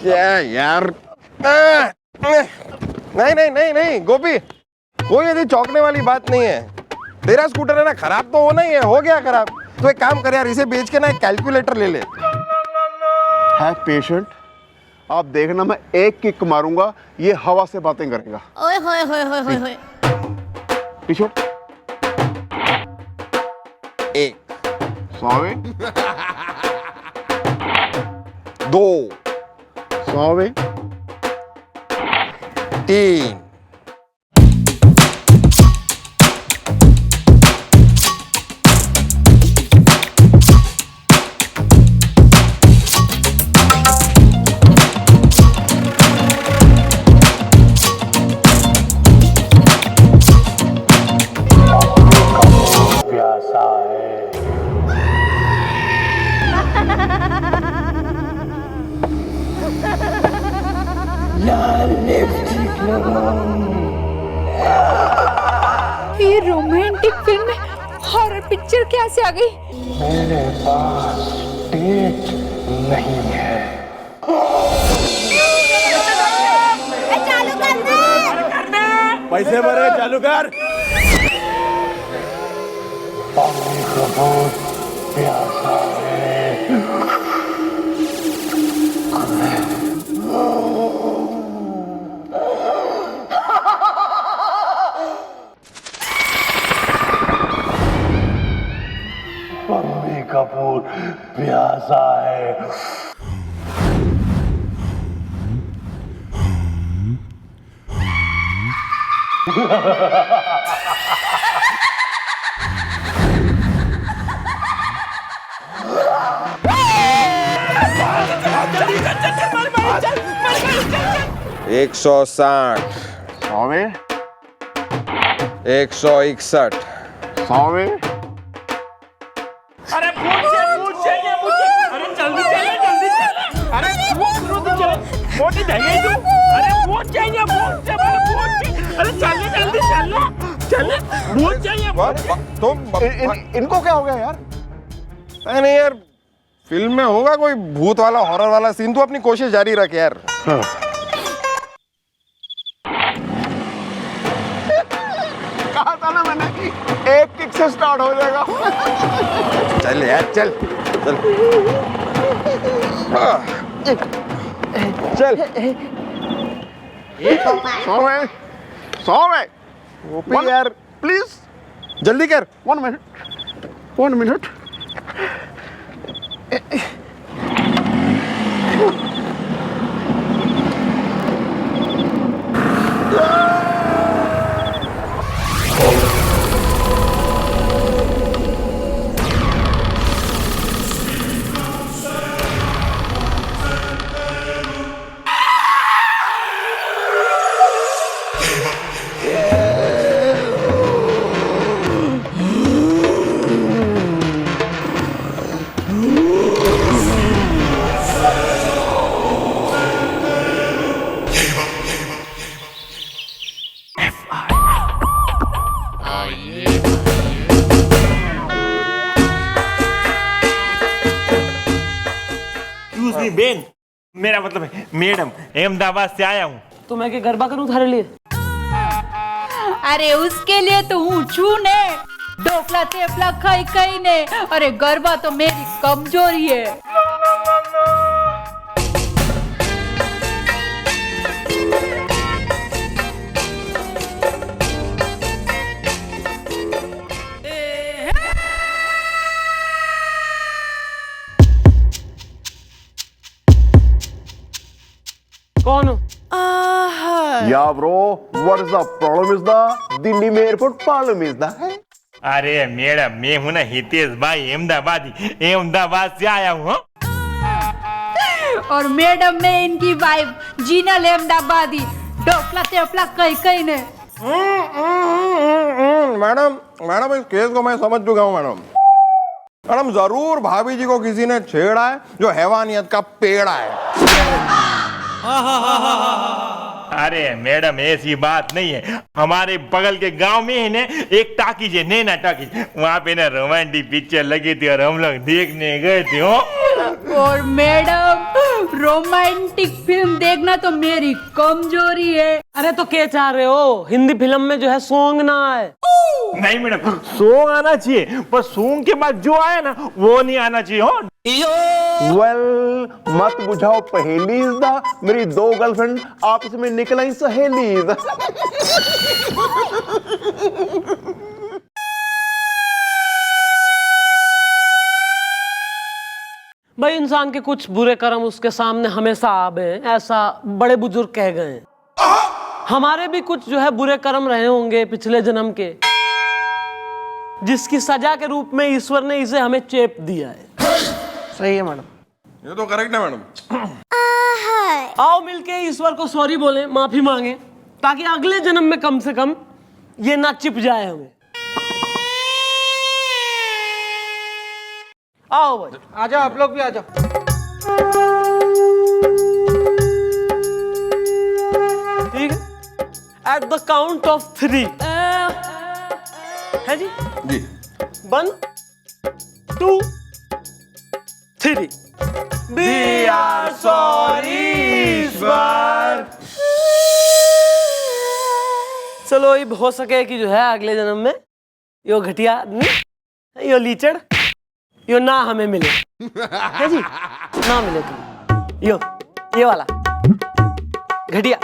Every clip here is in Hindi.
क्या यार? नहीं नहीं नहीं नहीं गोपी, कोई ऐसी चौंकने वाली बात नहीं है। तेरा स्कूटर है ना, खराब तो होना ही है, हो गया खराब तो एक काम कर यार, इसे बेच के ना एक कैलकुलेटर ले ले। है पेशेंट, आप देखना मैं एक किक मारूंगा, ये हवा से बातें करेगा। ओए होए होए होए होए होए। टी-शर्ट एक, सौवे, दो, सौवे, तीन, ये रोमांटिक फिल्म में हॉरर पिक्चर कैसे आ गई? मेरे पास डेट नहीं है। चालू करना। पैसे भरे, चालू कर। पानी का बहुत प्यासा है। बम्बी कपूर प्यासा है। एक 160, सौवे, 161, सौवे, अरे पूछ चाहिए मुझे। अरे जल्दी चले, जल्दी चले। अरे जल्दी चले, मोटी धंगे तू। अरे पूछ चाहिए, पूछ चाहिए। अरे चले, जल्दी चले, चले। पूछ चाहिए। तुम इनको क्या हो गया यार? नहीं यार, फिल्म में होगा कोई भूत वाला हॉरर वाला सीन, तू अपनी कोशिश जारी रख यार। हाँ। कहा था ना मैंने, एक किक से स्टार्ट हो जाएगा। चल यार, चल चल चल। सौवे, सौवे, गोपी यार प्लीज, जल्दी कर। 1 मिनट, 1 मिनट। बेन, मेरा मतलब है मैडम, अहमदाबाद से आया हूँ। तो मैं क्या गरबा करूँ थारे लिए? अरे उसके लिए तो हूँ छू ने, ढोकला तेफला खाई खाई ने। अरे गरबा तो मेरी कमजोरी है। कौन? या bro, what is the problem? Is the Delhi में एयरपोर्ट प्रॉब्लम इज द है? अरे मैडम, मैं हूँ ना हितेश भाई, अहमदाबाद से आया हूँ। और मैडम में इनकी वाइफ जीनल अहमदाबादी, ढोकला तेफला कहीं कहीं ने। मैडम मैडम, इस केस को मैं समझ चुका हूँ मैडम। मैडम जरूर भाभी जी को किसी ने छेड़ा है जो हैवानियत का पेड़ा है। अरे मैडम ऐसी बात नहीं है, हमारे बगल के गांव में है ना एक टाकीज है, नैना टाकीज, वहाँ पे ना रोमांटिक पिक्चर लगी थी और हम लोग देखने गए थे। और मैडम रोमांटिक फिल्म देखना तो मेरी कमजोरी है। अरे तो क्या चाह रहे हो, हिंदी फिल्म में जो है सॉन्ग ना आए? नहीं मैडम, सॉन्ग आना चाहिए, पर सॉन्ग के बाद जो आया ना वो नहीं आना चाहिए। हो वेल, मत बुझाओ पहेलीज दा, मेरी 2 गर्लफ्रेंड आपस में निकल आई सहेलीज। भाई इंसान के कुछ बुरे कर्म उसके सामने हमेशा आवे, ऐसा बड़े बुजुर्ग कह गए हैं। हमारे भी कुछ जो है बुरे कर्म रहे होंगे पिछले जन्म के, जिसकी सजा के रूप में ईश्वर ने इसे हमें चेप दिया है। सही है मैडम, ये तो करेक्ट है मैडम। आओ मिलके ईश्वर को सॉरी बोले, माफी मांगे, ताकि अगले जन्म में कम से कम ये ना चिप जाए हमें। आओ भाई, आ जाओ आप लोग भी आ जाओ। ठीक है, एट द काउंट ऑफ 3 है जी? जी 1 2 3। We are sorry ईश्वर। चलो अब हो सके कि जो है अगले जन्म में यो घटिया आदमी, यो लीचड़, यो ना हमें मिले, है जी? ना मिले तुम, यो ये वाला घटिया।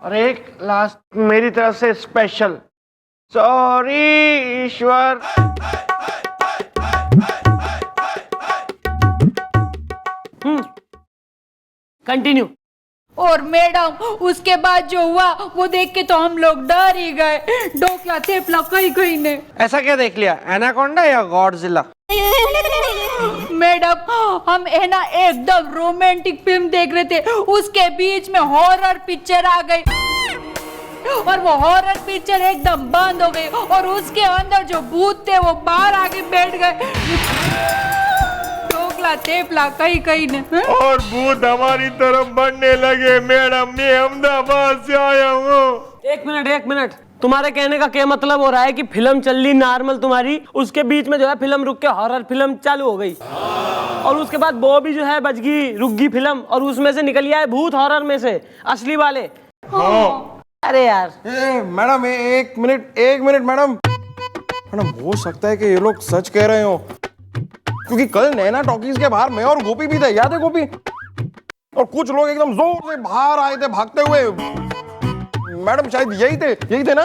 और एक लास्ट मेरी तरफ से स्पेशल सॉरी ईश्वर। कंटिन्यू। और मैडम उसके बाद जो हुआ वो देख के तो हम लोग डर ही गए। डोकला थेपला कहीं कहीं ने। ऐसा क्या देख लिया, एनाकोंडा या गॉडजिला? मैडम हम है ना एकदम रोमांटिक फिल्म देख रहे थे, उसके बीच में हॉरर पिक्चर आ गई और वो हॉरर पिक्चर एकदम बंद हो गई और उसके अंदर जो भूत थे वो बाहर आके बैठ गए। डोकला थेपला कहीं कहीं ने। और भूत हमारी तरफ बढ़ने लगे। मैडम मैं अहमदाबाद से आया हूँ। एक मिनट, तुम्हारे कहने का क्या मतलब हो रहा है कि फिल्म चल रही नॉर्मल तुम्हारी, उसके बीच में जो है फिल्म रुक के हॉरर फिल्म चालू हो गई और उसके बाद वो भी जो है बज गई, रुक गई फिल्म और उसमें से निकल आए भूत हॉरर में से असली वाले। अरे यार मैडम एक मिनट मैडम, हो सकता है कि ये लोग सच कह रहे हो, क्योंकि कल नैना टॉकीज के बाहर मैं और गोपी भी थे, याद है गोपी? और कुछ लोग एकदम जोर से बाहर आए थे भागते हुए। मैडम शायद यही थे ना?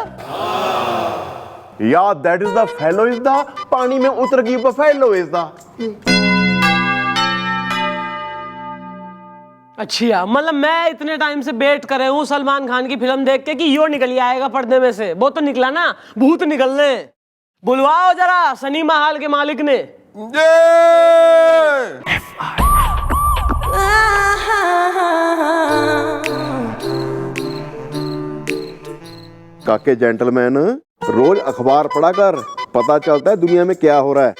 या that is the fellow is the, पानी में उतर गई बफेलो इज द। अच्छा, मतलब मैं इतने टाइम से वेट कर रहा हूँ सलमान खान की फिल्म देख के कि यो निकल आएगा पर्दे में से, वो तो निकला ना, भूत निकलने। बुलवाओ जरा सिनेमा हॉल के मालिक ने। काके जेंटलमैन, रोज अखबार पढ़ा कर, पता चलता है दुनिया में क्या हो रहा है।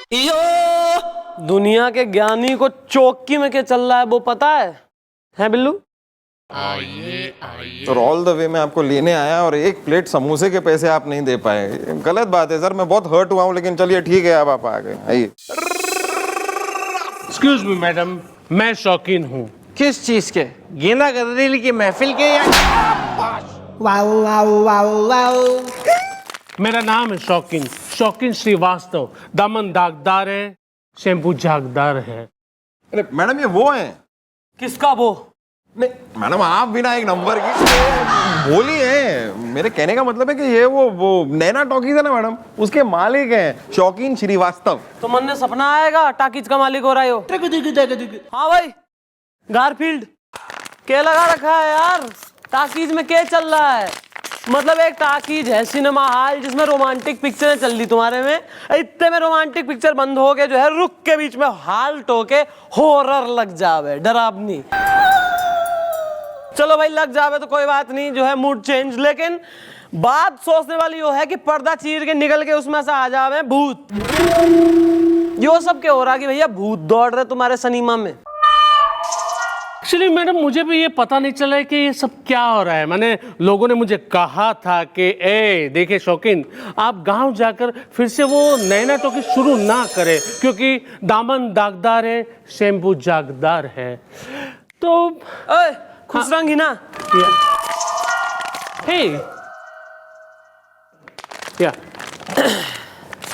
दुनिया के ज्ञानी को चौकी में क्या चल रहा है वो पता है बिल्लू? तो ऑल द वे मैं आपको लेने आया और एक प्लेट समोसे के पैसे आप नहीं दे पाए, गलत बात है सर, मैं बहुत हर्ट हुआ हूँ, लेकिन चलिए ठीक है अब आप आ गए, आइए। एक्सक्यूज मी मैडम, मैं शौकीन हूँ। किस चीज के? गेंदा गदरीली की महफिल के या? मेरा नाम है शौकीन श्रीवास्तव। दामन दागदार है, शैम्पू झागदार है। अरे मैडम ये वो हैं? किसका वो? नहीं मैडम आप बिना एक नंबर की बोली है, मेरे कहने का मतलब है कि ये वो नैना टॉकीज है ना मैडम, उसके मालिक हैं शौकीन श्रीवास्तव। तो मन में सपना आएगा टाकीज का मालिक हो रहा हो। हाँ भाई गारफील्ड, क्या लगा रखा है यार? टाकीज में क्या चल रहा है? मतलब एक टाकीज है सिनेमा हॉल जिसमें रोमांटिक पिक्चरें चल रही तुम्हारे में, इतने में रोमांटिक पिक्चर बंद हो के जो है रुक के बीच में हाल्ट होके हॉरर लग जावे, डरावनी। चलो भाई लग जावे तो कोई बात नहीं, जो है मूड चेंज, लेकिन बात सोचने वाली वो है कि पर्दा चीर के निकल के उसमें से आ जावे भूत। यो सब क्या हो रहा कि भैया भूत दौड़ रहे तुम्हारे सिनेमा में? एक्चुअली मैडम मुझे भी ये पता नहीं चला है कि ये सब क्या हो रहा है। मैंने लोगों ने मुझे कहा था कि ए देखिए शौकीन, आप गांव जाकर फिर से वो नैना टॉकीज शुरू ना करें क्योंकि दामन दागदार है, शैम्पू जागदार है। तो ओए खुश रंगी ना। या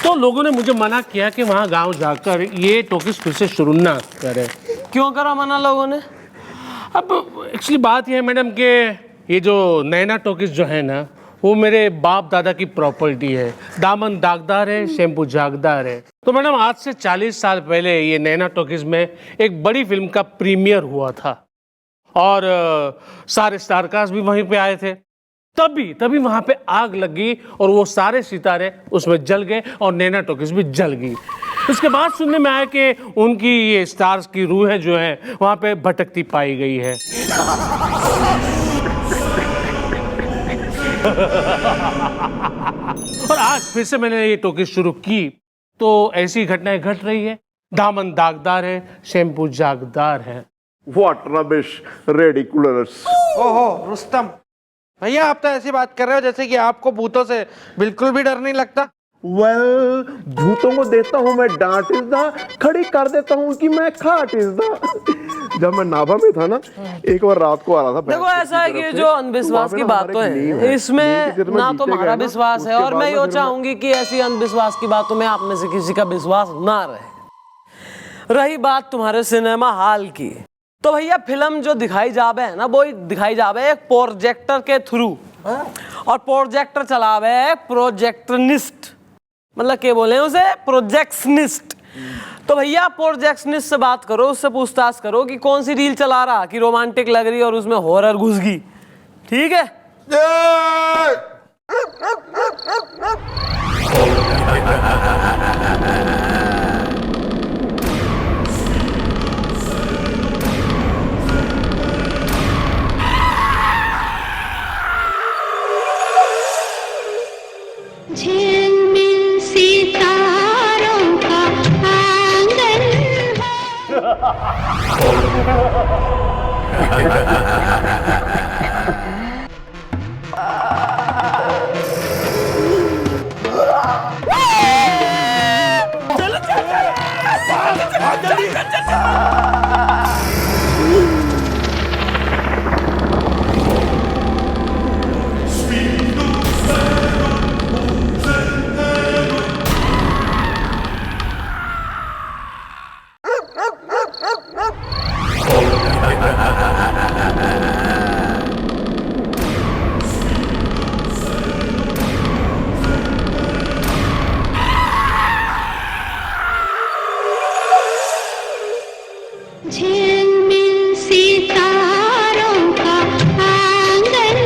तो लोगों ने मुझे मना किया कि वहां गांव जाकर ये टॉकीज फिर से शुरू ना करें। क्यों करा मना लोगों ने? अब एक्चुअली बात यह है मैडम कि ये जो नैना टॉकीज जो है ना, वो मेरे बाप दादा की प्रॉपर्टी है। दामन दागदार है, शैम्पू जागदार है। तो मैडम आज से 40 साल पहले ये नैना टॉकीज में एक बड़ी फिल्म का प्रीमियर हुआ था और सारे स्टारकास्ट भी वहीं पे आए थे। तभी वहां पे आग लगी और वो सारे सितारे उसमें जल गए और नैना टॉकीज भी जल गई। उसके बाद सुनने में आया कि उनकी ये स्टार्स की रूहें जो हैं वहां पे भटकती पाई गई है। और आज फिर से मैंने ये टॉकीज शुरू की तो ऐसी घटनाएं घट रही है। दामन दागदार है, शैम्पू जागदार है। What rubbish ridiculous. ओहो रुस्तम भैया, आप तो ऐसी बात कर रहे हो जैसे कि आपको भूतों से बिल्कुल भी डर नहीं लगता। वेल भूतों को देता हूँ मैं डांट इज़दा, खड़ी कर देता हूँ कि मैं खाट इज़दा। जब मैं नाभा में था ना, एक बार रात को आ रहा था। देखो ऐसा है कि जो अंधविश्वास की बातों है इसमें ना तो हमारा विश्वास है और मैं ये चाहूंगी कि ऐसी अंधविश्वास की बातों में आप में से किसी का विश्वास ना रहे। रही बात तुम्हारे सिनेमा हॉल की, तो भैया फिल्म जो दिखाई जावे है ना, वो दिखाई जावे एक प्रोजेक्टर के थ्रू। और प्रोजेक्टर चलावे है प्रोजेक्टनिस्ट, मतलब क्या बोले उसे, प्रोजेक्शनिस्ट। तो भैया प्रोजेक्शनिस्ट से बात करो, उससे पूछताछ करो कि कौन सी रील चला रहा कि रोमांटिक लग रही और उसमें हॉरर घुस गई। ठीक है? झिलमिल सितारों का आंगन झिलमिल सितारों का आंगन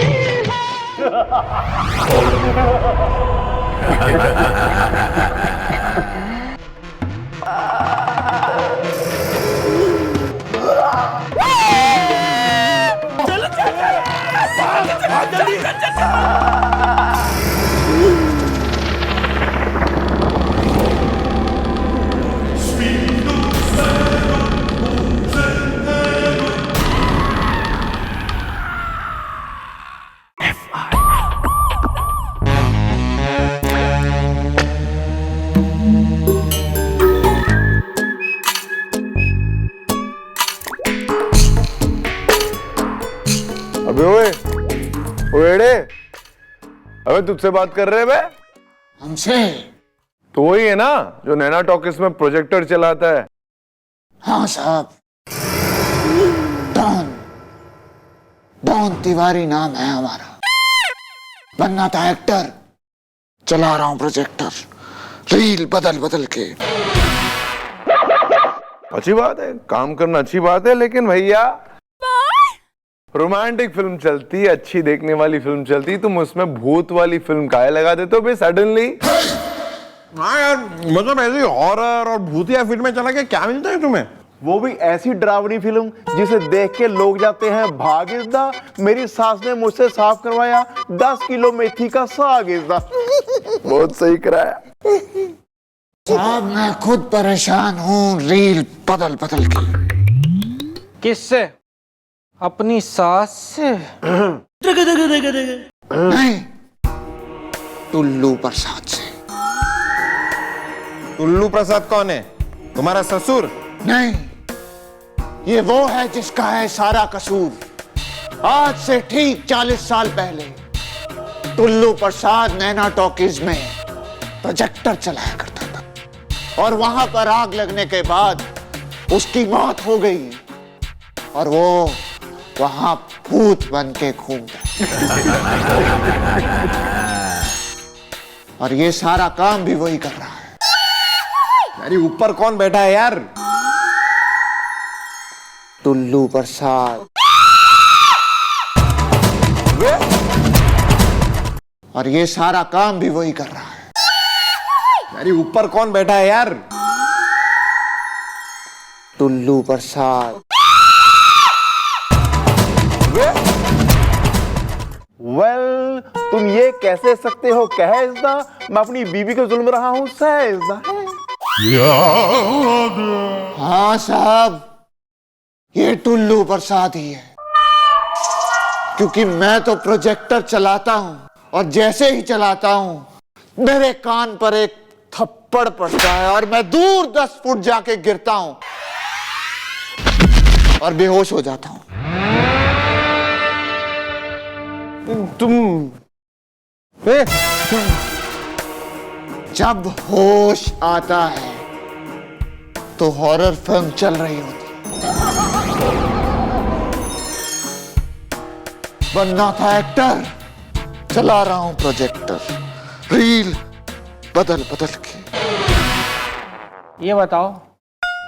अबे ओए ओएड़े, अबे तुझसे बात कर रहे हैं बे? हमसे? तो वही है ना जो नैना टॉकीज में प्रोजेक्टर चलाता है? हाँ साहब, डॉन तिवारी नाम है हमारा। बनना था एक्टर, चला रहा हूं प्रोजेक्टर, रील बदल बदल के। अच्छी बात है, काम करना अच्छी बात है, लेकिन भैया रोमांटिक फिल्म चलती है, अच्छी देखने वाली फिल्म चलती, तुम उसमें भूत वाली फिल्म काहे लगा देते हो बे सडनली? हाँ यार, मतलब ऐसी हॉरर और भूतिया फिल्में चला के क्या मिलता है तुम्हें? वो भी ऐसी डरावनी फिल्म जिसे देख के लोग जाते हैं भाग इज़दा। मेरी सास ने मुझसे साफ करवाया 10 किलो मेथी का साग इज़दा। बहुत सही कराया साहब, मैं खुद परेशान हूँ रील बदल बदल के। किससे? अपनी सास से? नहीं, टुल्लू प्रसाद से। टुल्लू प्रसाद कौन है? तुम्हारा ससुर? नहीं, ये वो है जिसका है सारा कसूर। आज से ठीक 40 साल पहले टुल्लू प्रसाद नैना टॉकीज में प्रोजेक्टर चलाया करता था, और वहां पर आग लगने के बाद उसकी मौत हो गई, और वो वहां भूत बन के घूमता। और ये सारा काम भी वही कर रहा है। अरे ऊपर कौन बैठा है यार? टुल्लू प्रसाद। और ये सारा काम भी वही कर रहा है। अरे ऊपर कौन बैठा है यार? टुल्लू प्रसाद। वेल, तुम ये कैसे सकते हो कह इसदा, मैं अपनी बीवी को जुल्म रहा हूं सह इसदा है। हाँ साहब, ये टुल्लू प्रसाद ही है, क्योंकि मैं तो प्रोजेक्टर चलाता हूं, और जैसे ही चलाता हूं मेरे कान पर एक थप्पड़ पड़ता है और मैं दूर 10 फुट जाके गिरता हूं और बेहोश हो जाता हूं। तुम जब होश आता है तो हॉरर फिल्म चल रही होती है। बनना था एक्टर, चला रहा हूं प्रोजेक्टर, रील बदल बदल के। ये बताओ,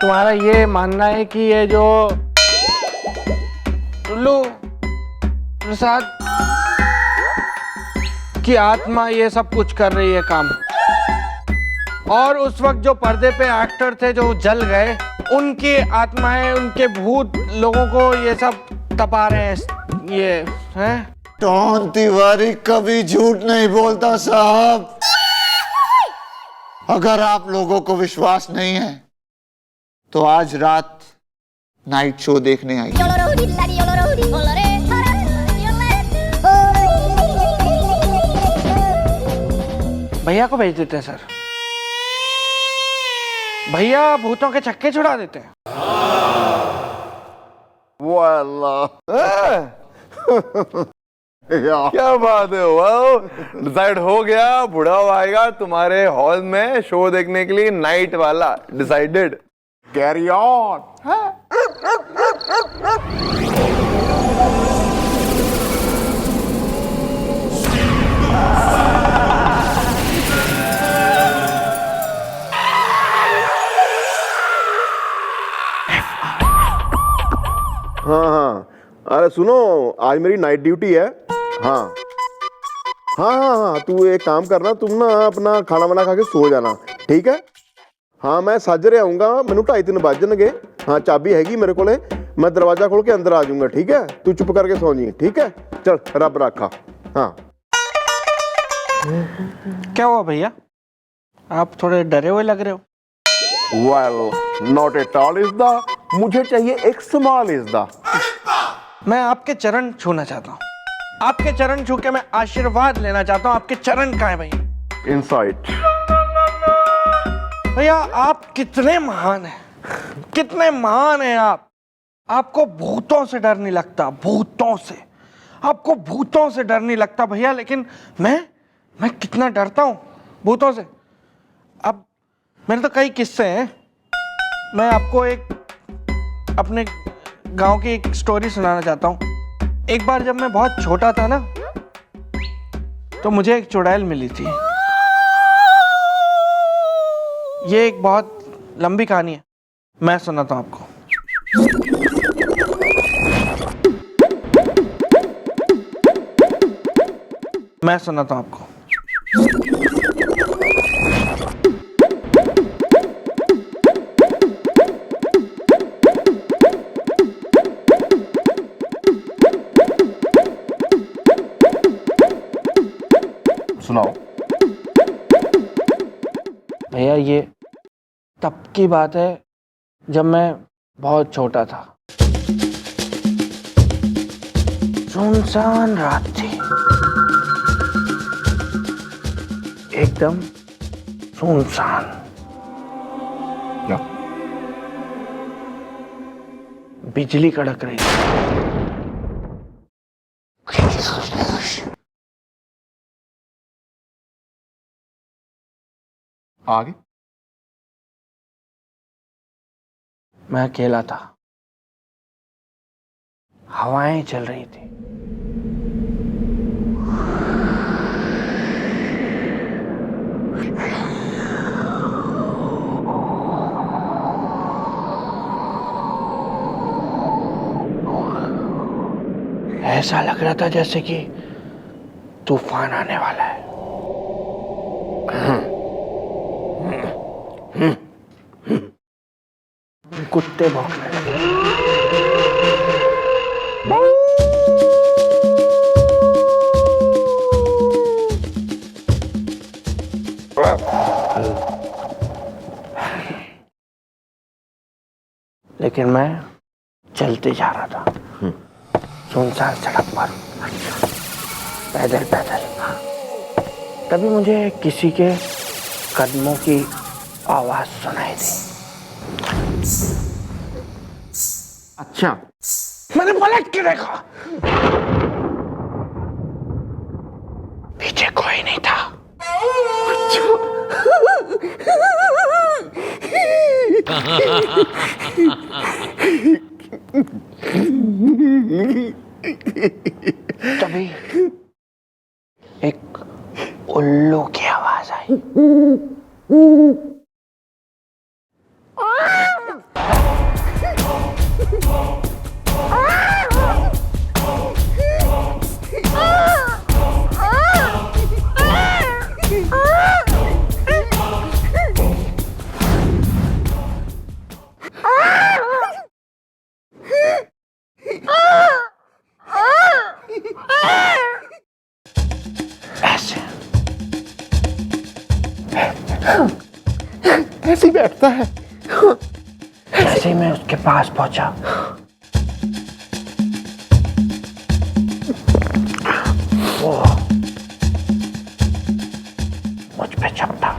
तुम्हारा ये मानना है कि ये जो टुल्लू प्रसाद की आत्मा ये सब कुछ कर रही है काम, और उस वक्त जो पर्दे पे एक्टर थे जो जल गए, उनकी आत्माएं, उनके भूत लोगों को ये सब तपा रहे हैं, ये हैं? टॉन तिवारी कभी झूठ नहीं बोलता साहब। अगर आप लोगों को विश्वास नहीं है तो आज रात नाइट शो देखने आइए। भैया को भेज देते हैं सर। भैया भूतों के छक्के छुड़ा देते हैं। वो अल्लाह क्या बात है, वाह, डिसाइड हो गया, बुढ़ा आएगा तुम्हारे हॉल में शो देखने के लिए, नाइट वाला डिसाइडेड। Carry on. हाँ, अरे सुनो, आज मेरी नाइट ड्यूटी है। हाँ हाँ, तू एक काम करना, तुम ना अपना खाना बना खा के सो जाना, ठीक है? हाँ, मैं साजरे आऊंगा, मैनू 2:30 बज जाएंगे। हाँ, चाबी हैगी मेरे को, मैं दरवाजा खोल के अंदर आ जाऊंगा, ठीक है? तू चुप करके सो जी, ठीक है? चल, रब रखा। हाँ। क्या हुआ भैया, आप थोड़े डरे हुए लग रहे हो? Well, not at all is the, मुझे चाहिए एक स्मॉल इज द। मैं आपके चरण छूना चाहता हूँ, आपके चरण छू के मैं आशीर्वाद लेना चाहता हूँ। आपके चरण कहाँ है भैया? इनसाइड। भैया आप कितने महान हैं, कितने महान हैं आप। आपको भूतों से डर नहीं लगता, भूतों से, आपको भूतों से डर नहीं लगता भैया, लेकिन मैं कितना डरता हूँ भूतों से। अब मेरे तो कई किस्से हैं, मैं आपको एक अपने गांव की एक स्टोरी सुनाना चाहता हूँ। एक बार जब मैं बहुत छोटा था ना, तो मुझे एक चुड़ैल मिली थी। ये एक बहुत लंबी कहानी है, मैं सुनाता हूँ आपको। मैं सुनाता हूँ आपको। सुनाओ। भैया ये तब की बात है जब मैं बहुत छोटा था। सुनसान रात थी, एकदम सुनसान। बिजली कड़क रही थी। आगे मैं अकेला था, हवाएं चल रही थी। ऐसा लग रहा था जैसे कि तूफान आने वाला है। कुत्ते भौंकने लगे। लेकिन मैं चलते जा रहा था सुनसान सड़क पर, पैदल पैदल। तभी मुझे किसी के कदमों की आवाज सुनाई दी। अच्छा, मैंने पलट के देखा, पीछे कोई नहीं था। तभी एक उल्लू की आवाज आई। ऐसे ही बैठता है। जैसे ही मैं उसके पास पहुंचा, वो मुझ पे झपटा।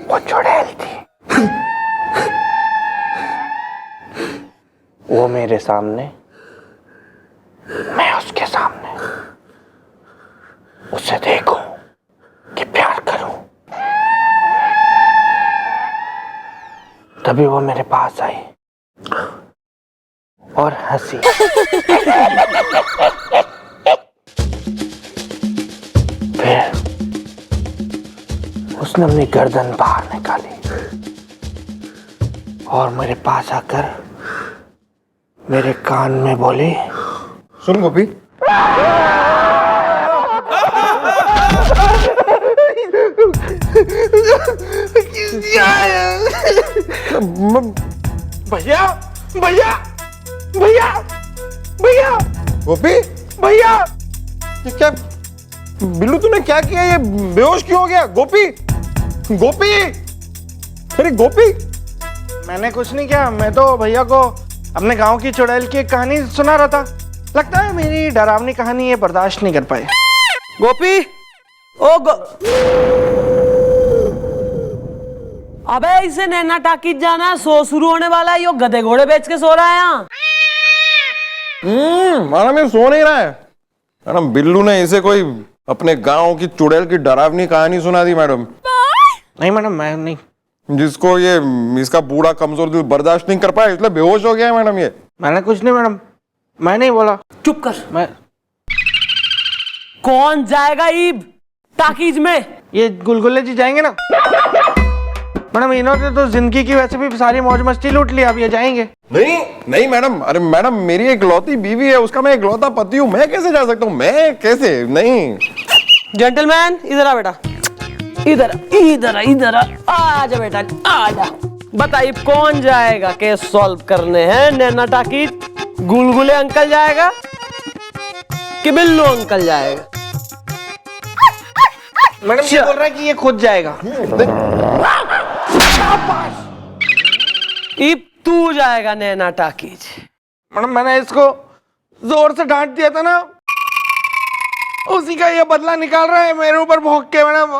वो चुड़ैल थी। वो मेरे सामने, मैं उसके सामने। उसे देखूं कि प्यार करूं। तभी वो मेरे पास आई और हंसी। फिर उसने अपनी गर्दन बाहर निकाली और मेरे पास आकर मेरे कान में बोली, सुन गोपी, भैया भैया भैया भैया गोपी, भैया। ये क्या बिल्लू, तूने क्या किया? ये बेहोश क्यों हो गया? गोपी, गोपी, अरे गोपी। मैंने कुछ नहीं किया, मैं तो भैया को अपने गांव की चुड़ैल की एक कहानी सुना रहा था। लगता है मेरी डरावनी कहानी ये बर्दाश्त नहीं कर पाए। गोपी, अबे इसे नैना टाकीज जाना है, शो शुरू होने वाला है। यो गधे घोड़े बेच के सो रहा है यहाँ। मैडम ये सो नहीं रहा है। मैडम बिल्लू ने इसे कोई अपने गांव की चुड़ैल की डरावनी कहानी सुना दी मैडम। नहीं मैडम, मैं नहीं। जिसको ये इसका बूढ़ा कमजोर दिल बर्दाश्त नहीं कर पाया, इसलिए बेहोश हो गया है मैडम। ये मैंने कुछ नहीं मैडम, मैं नहीं बोला। चुप कर। मैं कौन जाएगा ईब टाकीज में? ये गुलगुल्ले जी जाएंगे ना मैडम। इन्होंने तो जिंदगी की वैसे भी सारी मौज मस्ती लूट ली, अब ये जाएंगे। नहीं नहीं मैडम, अरे मैडम मेरी एक लौती बीवी है, उसका मैं एक लौता पति हूँ, मैं कैसे जा सकता हूँ? मैं कैसे? नहीं। जेंटलमैन इधर आ बेटा, इधर इधर इधर आ जा बेटा, आ जा। बताइए कौन जाएगा? केस सॉल्व करने हैं नैना टाकीज। गुलगुले अंकल जाएगा कि बिल्लू अंकल जाएगा? मैडम ये बोल रहा है कि ये खुद जाएगा। अब तू जाएगा नैना टाकीज। मैडम मैंने इसको जोर से डांट दिया था ना, उसी का ये बदला निकाल रहा है मेरे ऊपर भौंक के। मैडम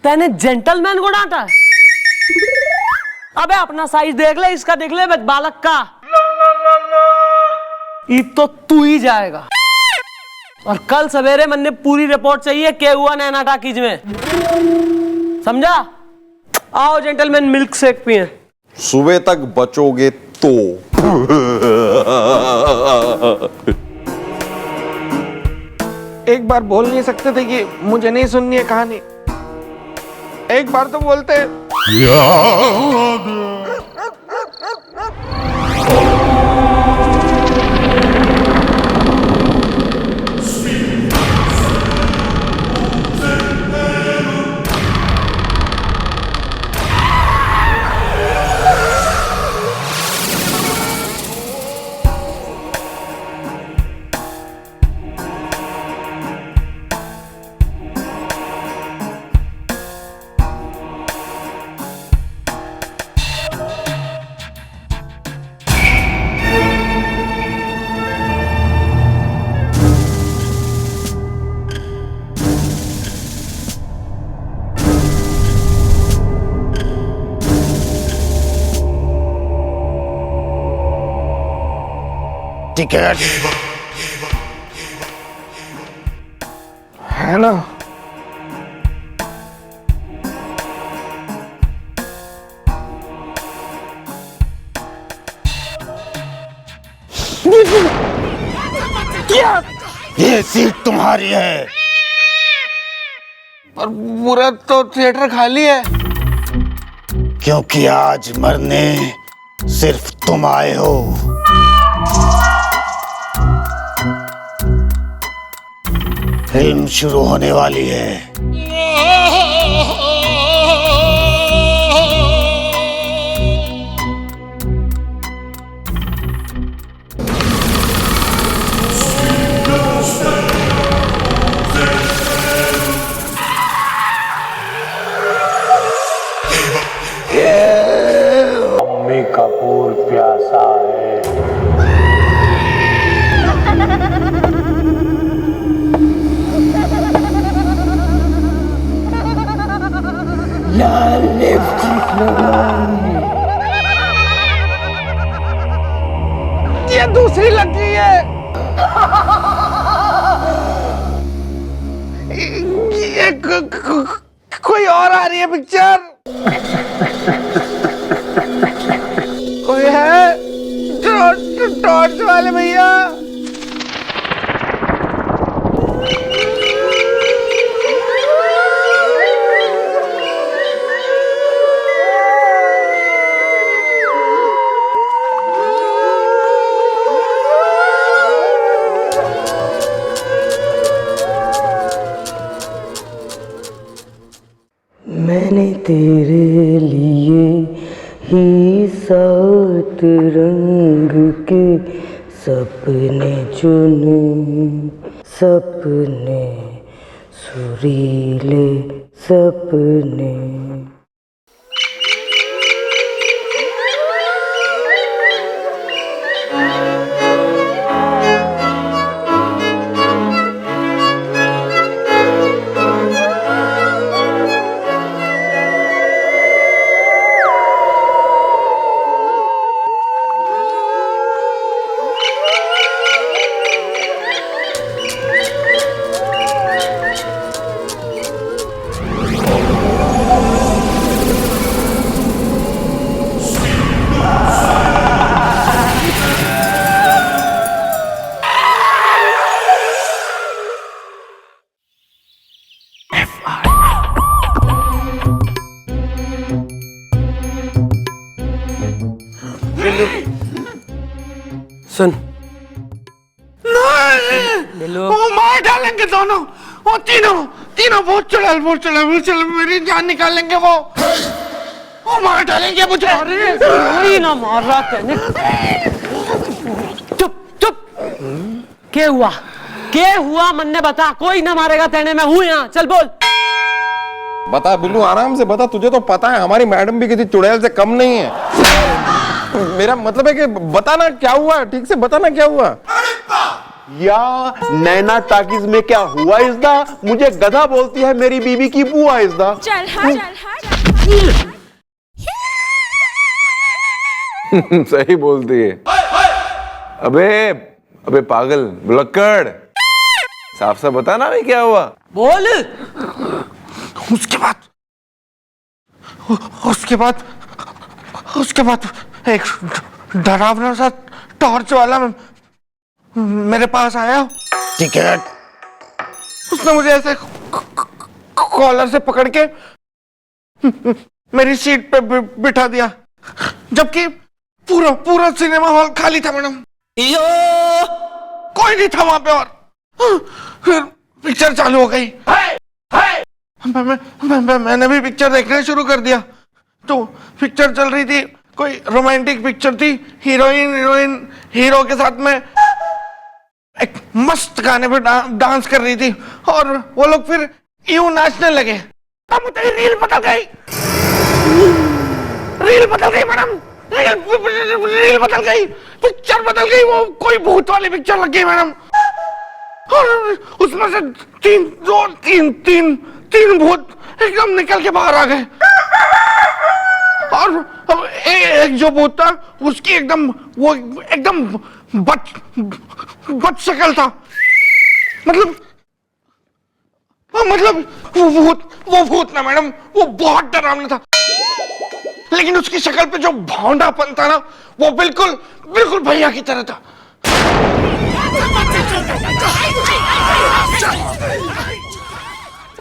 तैने जेंटलमैन को डांटा? अबे अपना साइज देख ले, इसका देख ले बालक का। ईद तो तू ही जाएगा और कल सवेरे मैंने पूरी रिपोर्ट चाहिए क्या हुआ नैना टाकीज में, समझा? आओ जेंटलमैन मिल्क शेक पिए। सुबह तक बचोगे तो। एक बार बोल नहीं सकते थे कि मुझे नहीं सुननी है कहानी? एक बार तो बोलते। टिकट है ना? ये सीट तुम्हारी है। पर पूरा तो थिएटर खाली है। क्योंकि आज मरने सिर्फ तुम आए हो। फिल्म शुरू होने वाली है। अम्मी कपूर प्यासा है। ये दूसरी लग गई है। ये कोई और आ रही है पिक्चर। कोई है? टॉर्च वाले भैया। मैंने तेरे लिए ही 7 रंग के सपने चुने, सपने सुरीले सपने। सुन, वो मार डालेंगे दोनों, वो तीनों बहुत चढ़ल मेरी जान निकाल लेंगे वो मार डालेंगे मुझे। अरे ना मार रहा कहने। चुप। के हुआ मन ने बता, कोई ना मारेगा तेने, मैं हूं यहाँ, चल बोल। बता बिल्लू, आराम से बता, तुझे तो पता है हमारी मैडम भी किसी चुड़ैल से कम नहीं है। मेरा मतलब है कि बताना क्या हुआ, ठीक से बताना क्या हुआ। या नैना टाकीज में क्या हुआ इज़दा? मुझे गधा बोलती है मेरी बीबी की बुआ इज़दा। चल हाँ सही बोलती है। अबे पागल बुलक्कड़, साफ साफ बता ना भाई क्या हुआ। बोल। उसके बाद एक डरावना सा टॉर्च वाला मेरे पास आया। ठीक है। उसने मुझे ऐसे कॉलर से पकड़ के मेरी सीट पे बिठा दिया, जबकि पूरा सिनेमा हॉल खाली था मैडम, कोई नहीं था वहां पे। और फिर पिक्चर चालू हो गई। मैंने भी पिक्चर देखना शुरू कर दिया। तो पिक्चर चल रही थी, कोई रोमांटिक पिक्चर थी, हीरोइन हीरो के साथ में एक मस्त गाने पे डांस कर रही थी, और वो लोग फिर यूं नाचने लगे। तब मुझे रील बदल गई मैडम, रील बदल गई, पिक्चर बदल गई। वो कोई भूत वाली पिक्चर लग गई मैडम, और उसमें से तीन भूत एकदम निकल के बाहर आ गए। और एक जो भूत था उसकी एकदम बच शक्ल था। मतलब वो भूत ना मैडम, वो बहुत डरावना था, लेकिन उसकी शक्ल पे जो भौंडापन था ना, वो बिल्कुल भैया की तरह था।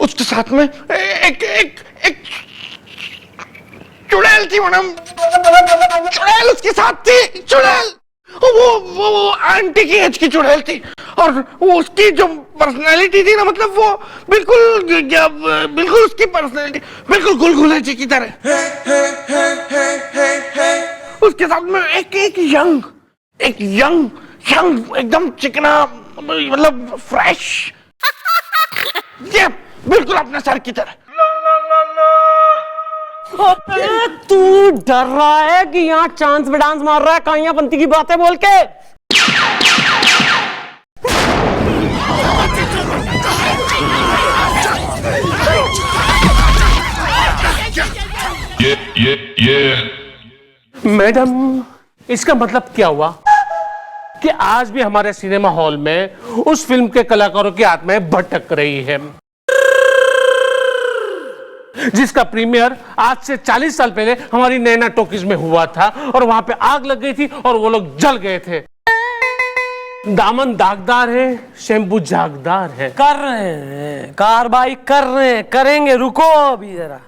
उसके साथ में एक चुड़ैल थी मैडम, चुड़ैल उसके साथ थी, चुड़ैल। वो आंटी की एज की चुड़ैल थी, और वो उसकी जो पर्सनालिटी थी ना, मतलब वो बिल्कुल उसकी पर्सनालिटी बिल्कुल गुलगुले जी की तरह। उसके साथ में एक यंग एकदम चिकना, मतलब फ्रेश, ये बिल्कुल अपने सर की तरह। तू डर रहा है कि यहाँ चांस पे डांस मार रहा है, काइयां पंती की बातें बोल के। मैडम, इसका मतलब क्या हुआ कि आज भी हमारे सिनेमा हॉल में उस फिल्म के कलाकारों की आत्माएं भटक रही है, जिसका प्रीमियर आज से 40 साल पहले हमारी नैना टॉकीज में हुआ था, और वहां पे आग लग गई थी और वो लोग जल गए थे। दामन दागदार है, शैम्पू झागदार है। कर रहे हैं कार्रवाई, कर रहे हैं, करेंगे, रुको अभी जरा।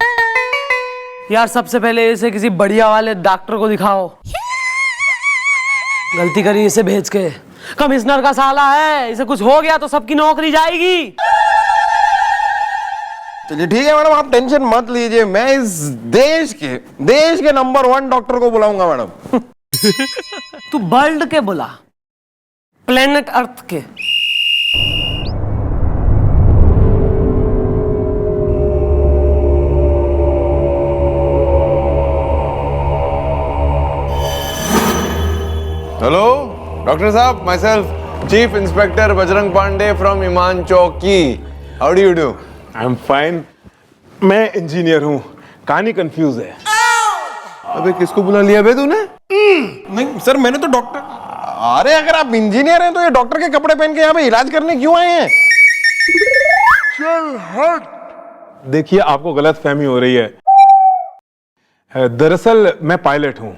यार सबसे पहले इसे किसी बढ़िया वाले डॉक्टर को दिखाओ। गलती करी इसे भेज के, कमिश्नर का साला है, इसे कुछ हो गया तो सबकी नौकरी जाएगी। चलिए ठीक है मैडम, आप टेंशन मत लीजिए, मैं इस देश के नंबर 1 डॉक्टर को बुलाऊंगा मैडम। तू वर्ल्ड के बुला, प्लेनेट अर्थ के। हेलो डॉक्टर साहब, myself chief inspector Bajrang Pandey from ईमान चौकी। How do you do? I am fine. मैं इंजीनियर हूँ, कहानी कंफ्यूज है। अबे किसको बुला लिया बे तूने? नहीं सर, मैंने तो डॉक्टर। अरे अगर आप इंजीनियर हैं तो ये डॉक्टर के कपड़े पहन के यहाँ पे इलाज करने क्यों आए हैं? चल हट। देखिए आपको गलत फहमी हो रही है, दरअसल मैं पायलट हूँ।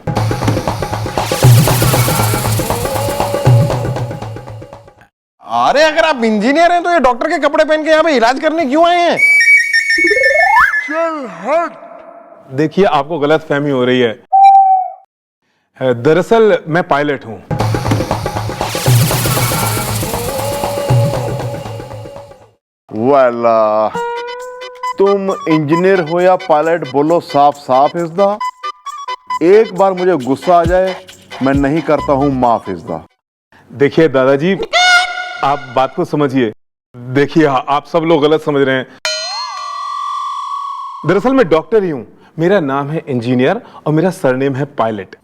अरे अगर आप इंजीनियर हैं तो ये डॉक्टर के कपड़े पहन के यहाँ पे इलाज करने क्यों आए हैं? चल हट। देखिए आपको गलत फहमी हो रही है, दरअसल मैं पायलट हूँ। वाला तुम इंजीनियर हो या पायलट, बोलो साफ साफ इज़दा। एक बार मुझे गुस्सा आ जाए मैं नहीं करता हूं माफ इज़दा। देखिए दादाजी, आप बात को समझिए। देखिए आप सब लोग गलत समझ रहे हैं। दरअसल मैं डॉक्टर ही हूं। मेरा नाम है इंजीनियर और मेरा सरनेम है पायलट।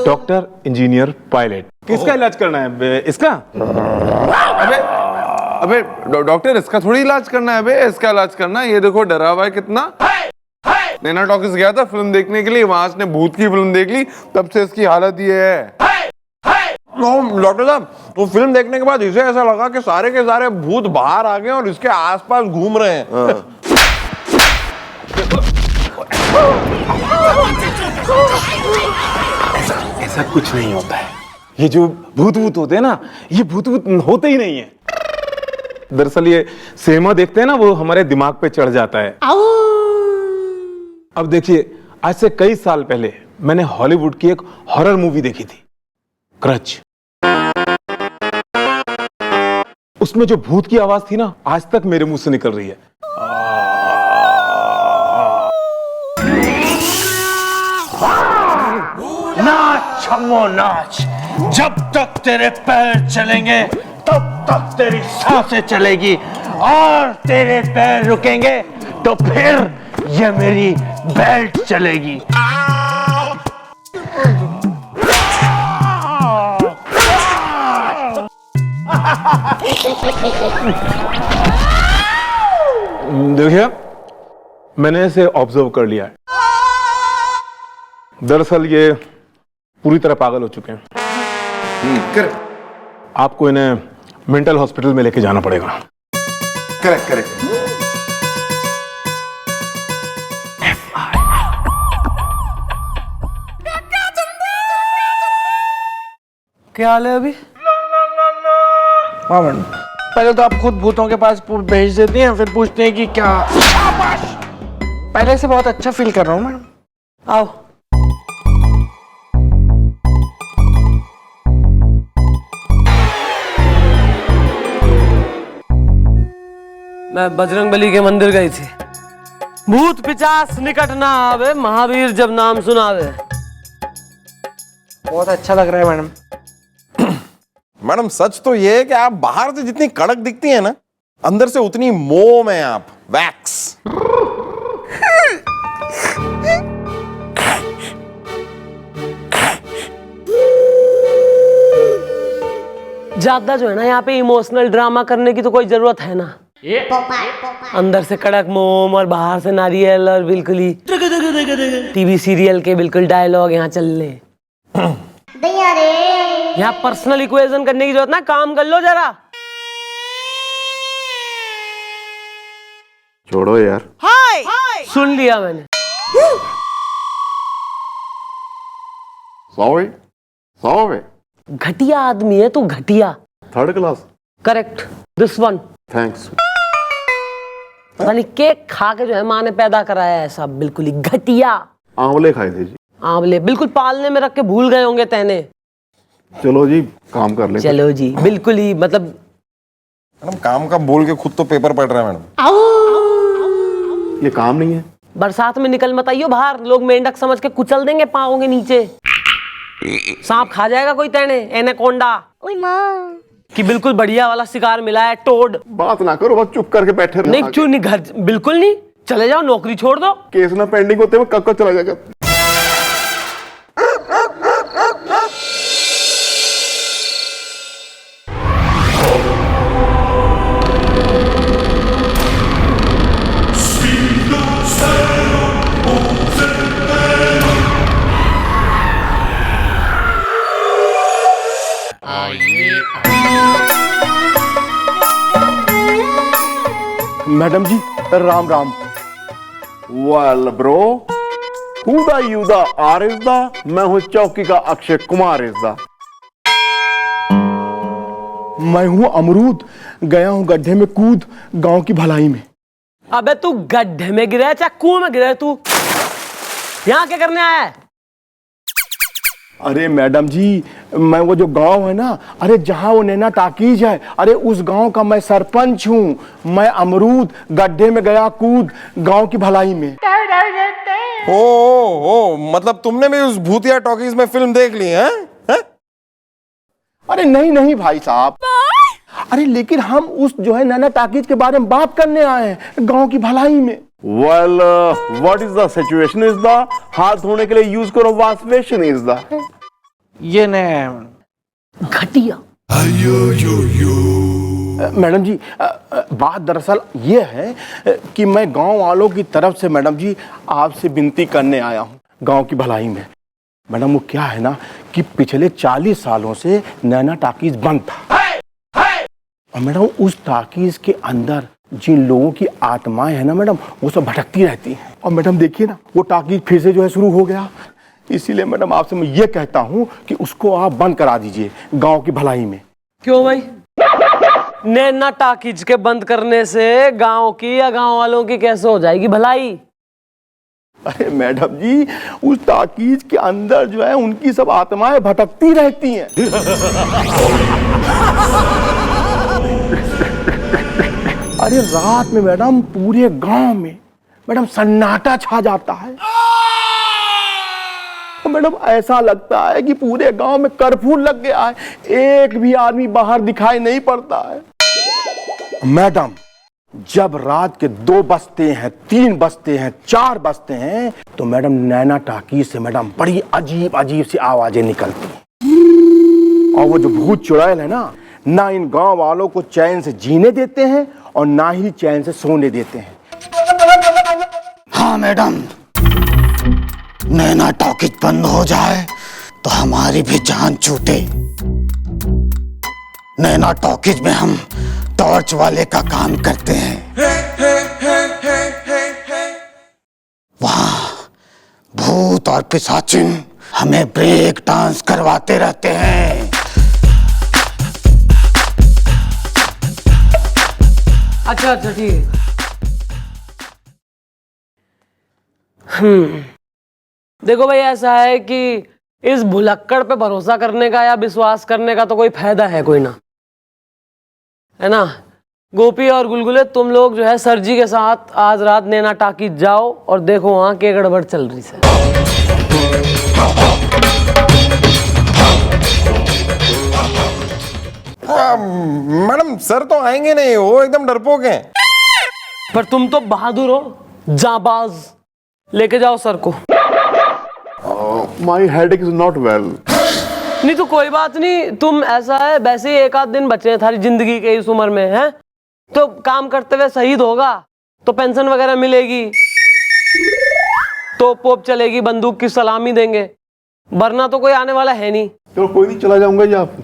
Doctor engineer pilot. किसका इलाज करना है? इसका? अबे डॉक्टर, इसका थोड़ी इलाज करना है बे, इसका इलाज करना है। ये देखो डरा हुआ है कितना। नैना टॉकीज गया था फिल्म देखने के लिए, वहां इसने भूत की फिल्म देख ली, तब से इसकी हालत ये है। डॉक्टर साहब, वो फिल्म देखने के बाद इसे ऐसा लगा कि सारे के सारे भूत बाहर आ गए और इसके आसपास घूम रहे हैं। ऐसा कुछ नहीं होता है। ये जो भूत होते हैं ना, ये भूत होते ही नहीं है। दरअसल ये सिनेमा देखते हैं ना, वो हमारे दिमाग पे चढ़ जाता है। अब देखिए, आज से कई साल पहले मैंने हॉलीवुड की एक हॉरर मूवी देखी थी, क्रच। उसमें जो भूत की आवाज थी ना, आज तक मेरे मुंह से निकल रही है। नाच छम्मो नाच, जब तक तेरे पैर चलेंगे तब तक तेरी सांसें चलेगी, और तेरे पैर रुकेंगे तो फिर ये मेरी बेल्ट चलेगी। देखिए, मैंने इसे ऑब्जर्व कर लिया है। दरअसल ये पूरी तरह पागल हो चुके हैं। आपको इन्हें मेंटल हॉस्पिटल में लेके जाना पड़ेगा। Correct correct. क्या हाल है अभी? हाँ मैडम, पहले तो आप खुद भूतों के पास भेज देती हैं, फिर पूछते हैं कि क्या। पहले से बहुत अच्छा फील कर रहा हूँ मैडम। आओ। मैं बजरंगबली के मंदिर गई थी। भूत पिचास निकट ना आवे, महावीर जब नाम सुनावे। बहुत अच्छा लग रहा है मैडम। मैडम, सच तो ये है कि आप बाहर से जितनी कड़क दिखती हैं ना, अंदर से उतनी मोम है आप। वैक्स। ज्यादा जो है ना, यहाँ पे इमोशनल ड्रामा करने की तो कोई जरूरत है ना। अंदर से कड़क मोम और बाहर से नारियल, और बिल्कुल ही टीवी सीरियल के बिल्कुल डायलॉग यहाँ चल रहे। यहाँ पर्सनल इक्वेशन करने की जरूरत ना, काम कर लो जरा। छोड़ो यार। सुन लिया मैंने। Sorry sorry. घटिया आदमी है तू, घटिया। Third class. Correct, this one. Thanks. यानी केक खा के जो है माँ ने पैदा कराया है ऐसा, बिल्कुल ही घटिया। आंवले खाए थे जी। आंवले बिल्कुल पालने में रख के भूल गए होंगे तेने। चलो जी, काम कर ले। चलो जी, बिल्कुल ही मतलब। मैडम, काम का बोल के खुद तो पेपर पढ़ रहा है मैडम। ये काम नहीं है। बरसात में निकल मत आइयो बाहर, लोग मेंढक समझ के कुचल देंगे पाँव के नीचे। सांप खा जाएगा कोई तेने, एनाकोंडा। ओए माँ। कि बिल्कुल बढ़िया वाला शिकार मिला है, टोड। बात ना करो, बस चुप करके बैठे रहो। नहीं क्यों नहीं, घर बिल्कुल नहीं, चले जाओ, नौकरी छोड़ दो। केस ना पेंडिंग होते हुए कब चला जाएगा। Madam ji, Ram Ram. Well bro, हु दा यू दा आर इज दा, मैं हूं चौकी का अक्षय कुमार इज दा। मैं हूं अमरूद, गया हूं गड्ढे में कूद गांव की भलाई में। अबे तू गड्ढे में गिरा चाहे कुएं में गिरा, तू यहाँ क्या करने आया है? अरे मैडम जी, मैं वो जो गांव है ना, अरे जहां वो नैना टाकीज है, अरे उस गांव का मैं सरपंच हूं। मैं अमरूद गड्ढे में गया कूद गांव की भलाई में। ओ, मतलब तुमने भी उस भूतिया टॉकीज में फिल्म देख ली है? अरे नहीं नहीं भाई साहब, अरे लेकिन हम उस जो है नैना टाकीज के बारे में बात करने आए हैं, गांव की भलाई में। Well what is the situation is the हाथ धोने के लिए यूज करो वॉश बेसिन इज द ये नहीं घटिया। मैडम जी बात दरअसल ये है कि मैं गांव वालों की तरफ से मैडम जी आपसे विनती करने आया हूं गांव की भलाई में। मैडम वो क्या है ना कि पिछले 40 सालों से नैना टाकीज बंद था और मैडम उस टाकीज के अंदर जिन लोगों की आत्माएं हैं ना मैडम वो सब भटकती रहती हैं। और मैडम देखिए ना वो टाकीज फिर से जो है शुरू हो गया। इसीलिए मैडम आपसे मैं ये कहता हूं कि उसको आप बंद करा दीजिए गांव की भलाई में। क्यों भाई? नैना टाकीज के बंद करने से गांव की या गांव वालों की कैसे हो जाएगी भलाई? अरे मैडम जी उस टाकीज के अंदर जो है उनकी सब आत्माएं भटकती रहती हैं। अरे रात में मैडम पूरे गांव में मैडम सन्नाटा छा जाता है। मैडम ऐसा लगता है कि पूरे गांव में कर्फ्यू लग गया है, एक भी आदमी बाहर दिखाई नहीं पड़ता है। मैडम जब रात के 2 बजते हैं, 3 बजते हैं, 4 बजते हैं तो मैडम नैना टाकीज से मैडम बड़ी अजीब अजीब सी आवाजें निकलती हैं। और वो जो भूत चुड़ैल है ना इन गांव वालों को चैन से जीने देते हैं और ना ही चैन से सोने देते हैं। हाँ मैडम, नैना टॉकीज बंद हो जाए तो हमारी भी जान छूटे। नैना टॉकीज में हम टॉर्च वाले का काम करते हैं। वहां भूत और पिशाचिन हमें ब्रेक डांस करवाते रहते हैं। अच्छा ठीक है। देखो भाई ऐसा है कि इस भुलक्कड़ पे भरोसा करने का या विश्वास करने का तो कोई फायदा है कोई ना, है ना। गोपी और गुलगुले तुम लोग जो है सर जी के साथ आज रात नैना टाकीज जाओ और देखो वहां क्या गड़बड़ चल रही है। मैडम सर तो आएंगे नहीं, वो एकदम डरपोक हैं। पर तुम तो बहादुर हो, जाबाज। लेके जाओ सर को। माई हेडेक इज नॉट वेल। नहीं तो कोई बात नहीं, तुम ऐसा है वैसे ही 1 आध दिन बचे हैं थारी जिंदगी के इस उम्र में, है तो काम करते हुए शहीद होगा तो पेंशन वगैरह मिलेगी, तो पोप चलेगी, बंदूक की सलामी देंगे, वरना तो कोई आने वाला है नहीं। चलो कोई नहीं, चला जाऊंगा जी आप।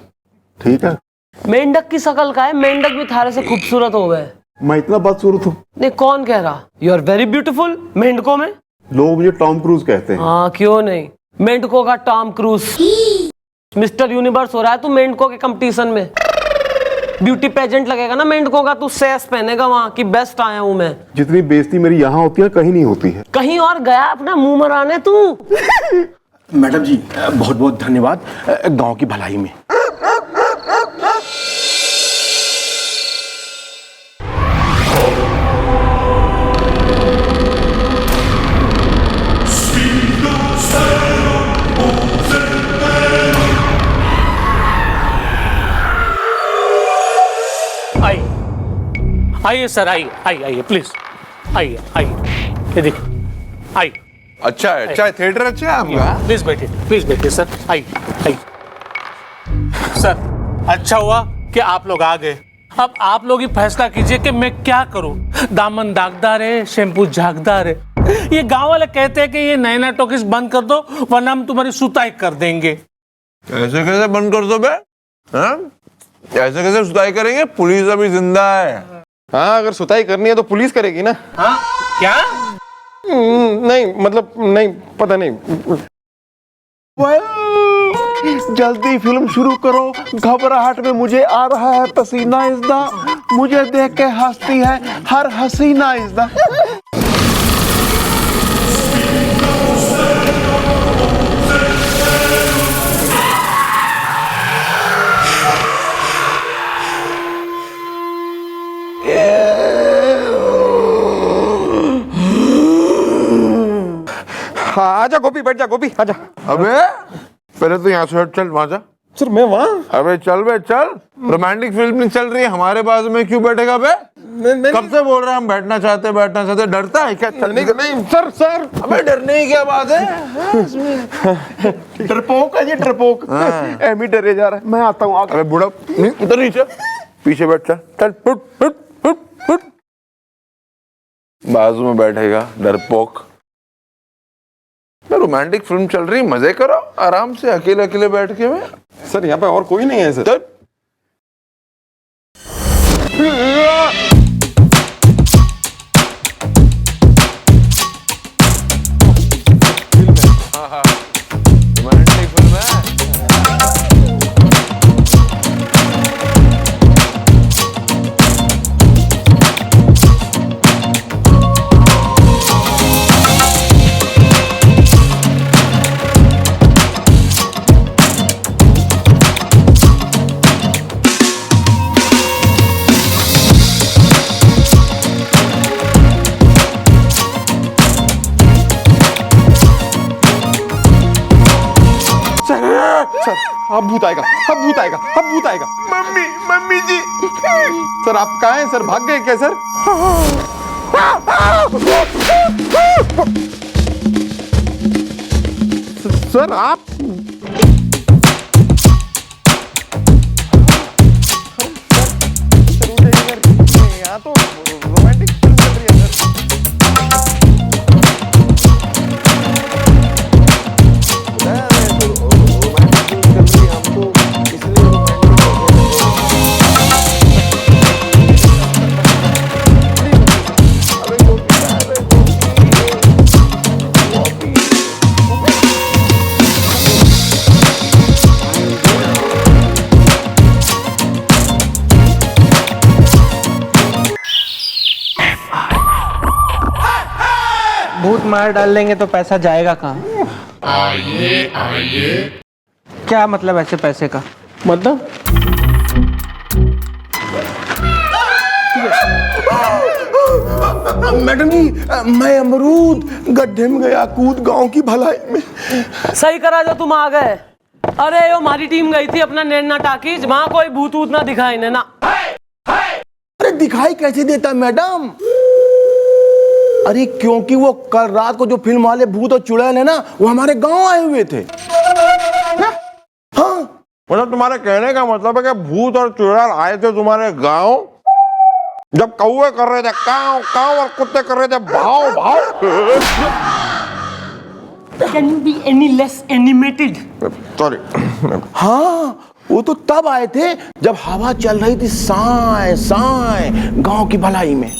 ठीक है। मेंढक की शकल का है, मेंढक भी थारे से खूबसूरत हो गए। मैं इतना बदसूरत हूँ? नहीं कौन कह रहा, यू आर वेरी ब्यूटीफुल। मेंढकों में लोग मुझे टॉम क्रूज कहते हैं। हाँ क्यों नहीं, मेंढकों का टॉम क्रूज। मिस्टर यूनिवर्स हो रहा है तू मेंढकों के कंपटीशन में। ब्यूटी पेजेंट लगेगा ना मेंढकों का, तू सेस पहनेगा वहां की बेस्ट आया हूं मैं। जितनी बेइज्जती मेरी यहाँ होती है कहीं नहीं होती है। कहीं और गया अपना मुंह मराने तू। मैडम जी बहुत बहुत धन्यवाद गांव की भलाई में। आइए सर, आइए आइए आइए प्लीज, आइए आइए, ये देखिए आइए। अच्छा है, अच्छा है, थिएटर अच्छा है आपका। प्लीज बैठिए सर, आइए आइए। सर अच्छा हुआ कि आप लोग आ गए। अब आप लोग ही फैसला कीजिए कि मैं क्या करूं। दामन दागदार है, शैम्पू झागदार है। ये गांव वाले कहते हैं कि ये नैना टॉकीज बंद कर दो वरना हम तुम्हारी सुताई कर देंगे। कैसे कैसे बंद कर दो बे? हाँ? कैसे कैसे सुताई करेंगे? पुलिस अभी जिंदा है। हाँ अगर सुताई करनी है तो पुलिस करेगी ना। हाँ क्या? नहीं मतलब नहीं, पता नहीं। जल्दी फिल्म शुरू करो, घबराहट में मुझे आ रहा है पसीना इज़दा। मुझे देख के हंसती है हर हसीना इज़दा। हाँ आजा गोपी, बैठ जा गोपी, आजा। अबे पहले तो यहाँ से हट, चल वहां जा। सर मैं वहाँ अबे चल बे चल, रोमांटिक फिल्म नहीं चल रही है, हमारे बाजू में क्यों बैठेगा बे? कब से बोल रहे हैं हम बैठना चाहते, डरता है क्या? नहीं सर सर अबे डरने की क्या बात है? डरपोक है ये, डरपोक। एम ही डरे जा रहा है। मैं आता हूँ आगे। अबे बुढ़ा उधर नीचे पीछे बैठ, चल चल, फुट फुट फुट फुट, बाजू में बैठेगा डरपोक। रोमांटिक फिल्म चल रही, मजे करो आराम से, अकेले अकेले बैठ के। में सर यहाँ पे और कोई नहीं है सर। रोमांटिक फिल्म है। सर अब भूत आएगा, अब भूत आएगा, अब भूत आएगा। मम्मी, मम्मी जी। सर आप कहाँ हैं सर? भाग गए क्या सर? सर आप यहाँ तो रोमांटिक फिल्म चल रही है सर। भूत मार डाल लेंगे तो पैसा जाएगा कहाँ? आइए आइए। क्या मतलब ऐसे पैसे का? मतलब मैडम जी, मैं अमरूद गड्ढे में गया कूद, गांव की भलाई में। सही करा जो तुम आ गए। अरे यो हमारी टीम गई थी अपना नैना टाकीज, वहां कोई भूत वूत ना दिखाई ने ना। अरे दिखाई कैसे देता मैडम? अरे क्योंकि वो कल रात को जो फिल्म वाले भूत और चुड़ैल है ना, वो हमारे गांव आए हुए थे। हाँ मतलब तुम्हारे कहने का मतलब है कि भूत और चुड़ैल आए थे तुम्हारे गांव, जब कौवे कर रहे थे काव काव और कुत्ते कर रहे थे भाव भाव। Can you be any less animated? Sorry. हाँ, वो तो तब आए थे जब हवा चल रही थी साए साए गांव की भलाई में।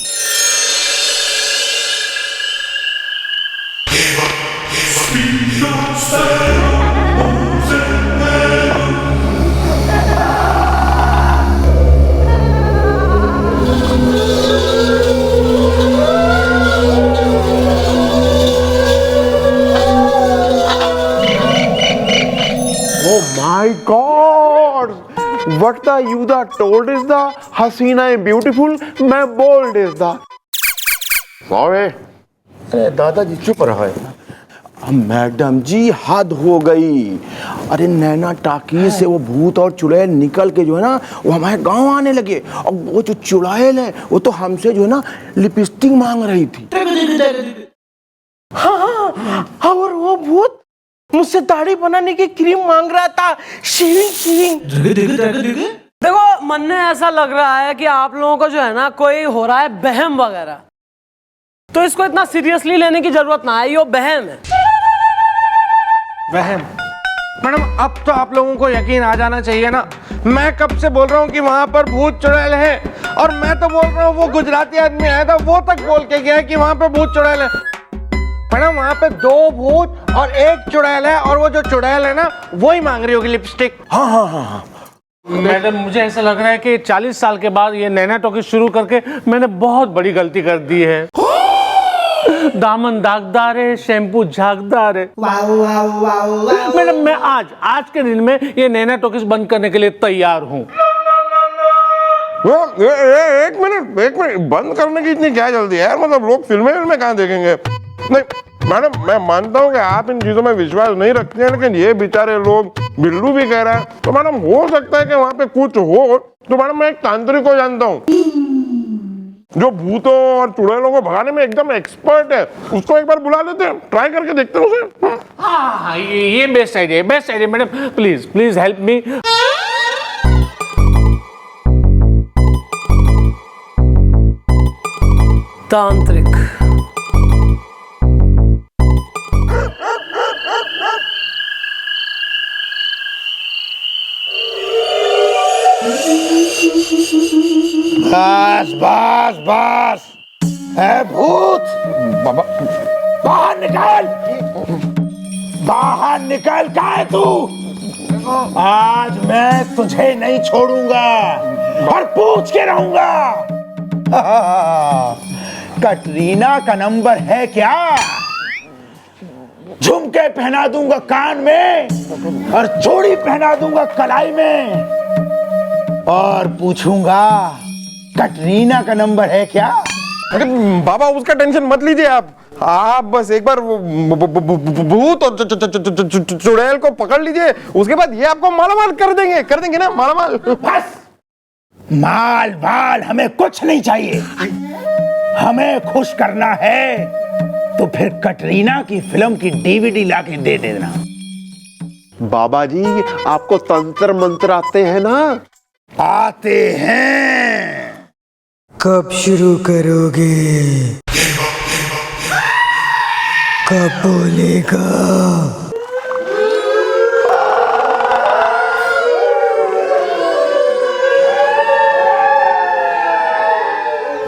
My God! What the Yuda told is the Hasina is beautiful, मैं bold is the. Sorry. अरे दादाजी चुप रहो। मैडम जी हद हो गई। अरे नैना टाकीज से वो भूत और चुड़ैल निकल के जो है ना, वो हमारे गांव आने लगे। और वो जो चुड़ैल है वो तो हमसे जो है ना लिपस्टिक मांग रही थी। हाँ, और वो भूत मुझसे दाढ़ी बनाने की क्रीम मांग रहा था। देखो मन में ऐसा लग रहा है कि आप लोगों को जो है ना कोई हो रहा है बहम वगैरह, तो इसको इतना सीरियसली लेने की जरूरत ना है, ये बहम है। वहम? मैडम अब तो आप लोगों को यकीन आ जाना चाहिए ना। मैं कब से बोल रहा हूँ कि वहां पर भूत चुड़ैल है, और मैं तो बोल रहा हूँ वो गुजराती आदमी आया था वो तक बोल के गया कि वहां पे भूत चुड़ैल है। मैडम वहां पे 2 भूत और 1 चुड़ैल है, और वो जो चुड़ैल है ना वही मांग रही होगी लिपस्टिक। हाँ हाँ हाँ हाँ। मैडम मुझे ऐसा लग रहा है कि 40 साल के बाद ये नैना टॉकीज शुरू करके मैंने बहुत बड़ी गलती कर दी है। दामन दागदार है, शैम्पू झागदार है। मैडम मैं आज के दिन में ये नैना टॉकीज बंद करने के लिए तैयार हूँ। एक मिनट बंद करने की इतनी क्या जल्दी है यार? मतलब लोग फिल्में कहाँ देखेंगे? नहीं मैडम मैं मानता हूँ कि आप इन चीजों में विश्वास नहीं रखते हैं, लेकिन ये बेचारे लोग बिल्लू भी कह रहा है, तो मैडम हो सकता है कि वहां पे कुछ हो। तो मैडम मैं एक तांत्रिक को जानता हूँ जो भूतों और चुड़ैलों को भगाने में एकदम एक्सपर्ट है, उसको एक बार बुला लेते हैं, ट्राई करके देखते हैं उसे। हाँ, ये best idea, best idea madam. Please please help me. तांत्रिक। बस बस बस है भूत, बाबा बाहर निकल, बाहर निकल। का है तू? आज मैं तुझे नहीं छोड़ूंगा और पूछ के रहूंगा। कटरीना का नंबर है क्या? झुमके पहना दूंगा कान में और चूड़ी पहना दूंगा कलाई में और पूछूंगा कटरीना का नंबर है क्या? अरे बाबा उसका टेंशन मत लीजिए आप बस एक बार भूत और चुड़ैल को पकड़ लीजिए, उसके बाद ये आपको मालामाल कर देंगे ना मालामाल। बस माल माल हमें कुछ नहीं चाहिए, हमें खुश करना है तो फिर कटरीना की फिल्म की डीवीडी लाके दे देना। बाबा जी आपको तंत्र मंत्र आते हैं ना? आते हैं। कब शुरू करोगे? कब बोलेगा?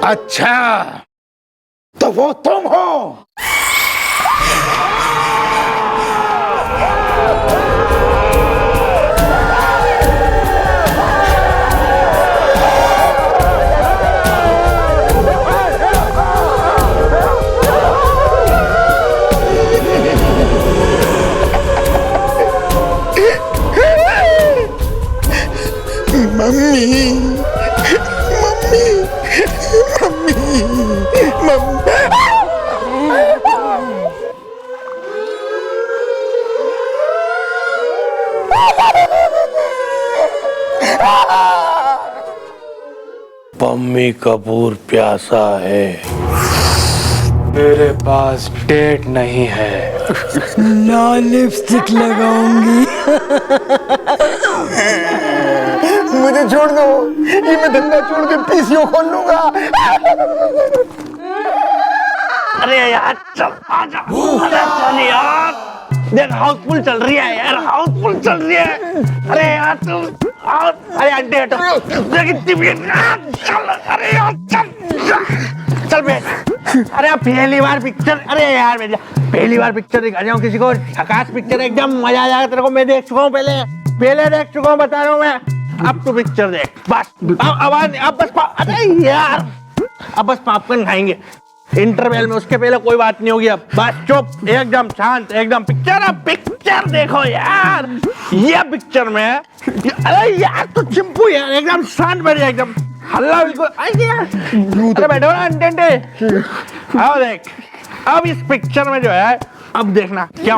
अच्छा तो वो तुम हो? Mummy mummy mummy mummy. Pammi Kapoor प्यासा है, मेरे पास डेट नहीं है। ना लिपस्टिक लगाऊंगी। मुझे छोड़ दो, ये मैं धंधा छोड़ के पीसीओ खोल लूंगा। अरे यार चल आजा, अरे चल यार, देख हाउसफुल चल रही है यार, हाउसफुल चल रही है। अरे यार तुम अरे अंडे हटो, देख इतनी भीड़। चल अरे यार चल चल बे। अरे पहली बार पिक्चर, अरे यार मैं पहली बार पिक्चर दिखा रहा हूँ किसी को, झकास पिक्चर एकदम मजा आ जाएगा तेरे को। मैं देख चुका हूँ, पहले देख चुका हूँ, बता रहा हूँ मैं। अब तू पिक्चर देख बस। अब बस अरे यार अब बस पॉपकॉर्न खाएंगे इंटरवल में, उसके पहले कोई बात नहीं होगी। अब बस चुप, एकदम शांत, एकदम पिक्चर। अब पिक्चर देखो यार, ये पिक्चर में अरे यार तू चिंपू यार, एकदम शांत बैठे, एकदम हल्ला बिल्कुल। अरे बैठो ना अंटे। अब देख, अब इस पिक्चर में जो है, अब देखना क्या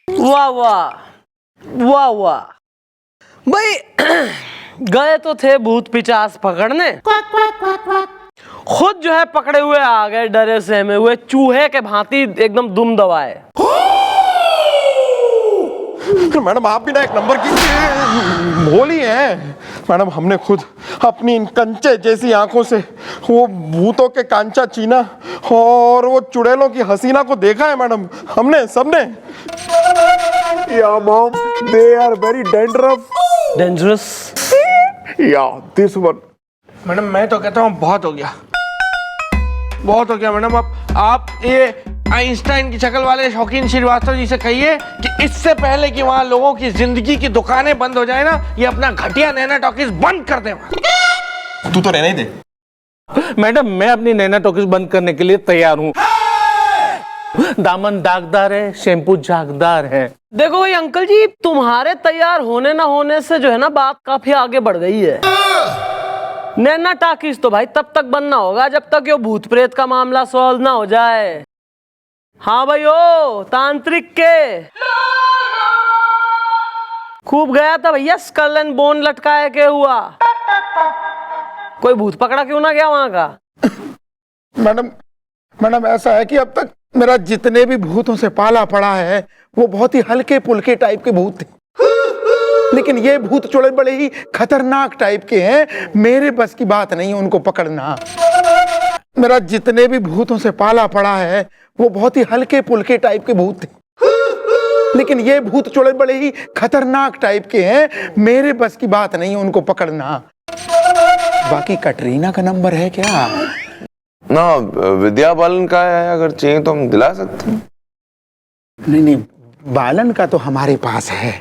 वाह वाह वाह वाह भाई। गए तो थे भूत पिचास पकड़ने, खुद जो है पकड़े हुए आ गए डरे सहमे हुए चूहे के भांति एकदम दुम दबाए। मैडम आप भी ना एक नंबर की भोली हैं मैडम। हमने खुद अपनी इन कंचे जैसी आंखों से वो भूतों के कांचा चीना और वो चुड़ैलों की हसीना को देखा है मैडम, हमने सबने। Yeah mom, they are very dangerous. Yeah this one. Madam मैं तो कहता हूँ बहुत हो गया, बहुत हो गया मैडम। अब आप ये आइंस्टाइन की शक्ल वाले शौकीन श्रीवास्तव जी से कहिए कि इससे पहले कि वहां लोगों की जिंदगी की दुकानें बंद हो जाए ना, ये अपना घटिया नैना टॉकीज बंद कर दे। तू तो रहने ही दे। मैडम मैं अपनी नैना टॉकीज बंद करने के लिए तैयार हूँ। दामन दागदार है, शैम्पू झागदार है। देखो भाई अंकल जी, तुम्हारे तैयार होने ना होने से जो है ना बात काफी आगे बढ़ गई है। नैना टॉकीज तो भाई तब तक बनना होगा जब तक ये भूत प्रेत का मामला सॉल्व ना हो जाए। हाँ भाई ओ तांत्रिक के खूब गया था भैया, स्कल एंड बोन लटकाया के हुआ। कोई भूत पकड़ा क्यों ना गया वहां का? मैडम ऐसा है कि अब तक मेरा जितने भी भूतों से पाला पड़ा है वो बहुत ही हल्के पुल्के टाइप के भूत थे, लेकिन ये भूत चुड़ैल बड़े ही खतरनाक टाइप के हैं। मेरे बस की बात नहीं है उनको पकड़ना। मेरा जितने भी भूतों से पाला पड़ा है वो बहुत ही हल्के पुल्के टाइप के भूत थे, लेकिन ये भूत चुड़ैल बड़े ही खतरनाक टाइप के हैं। मेरे बस की बात नहीं है उनको पकड़ना। बाकी कटरीना का नंबर है क्या? ना विद्या बालन का है, अगर चाहिए तो हम दिला सकते हैं। नहीं, बालन का तो हमारे पास है,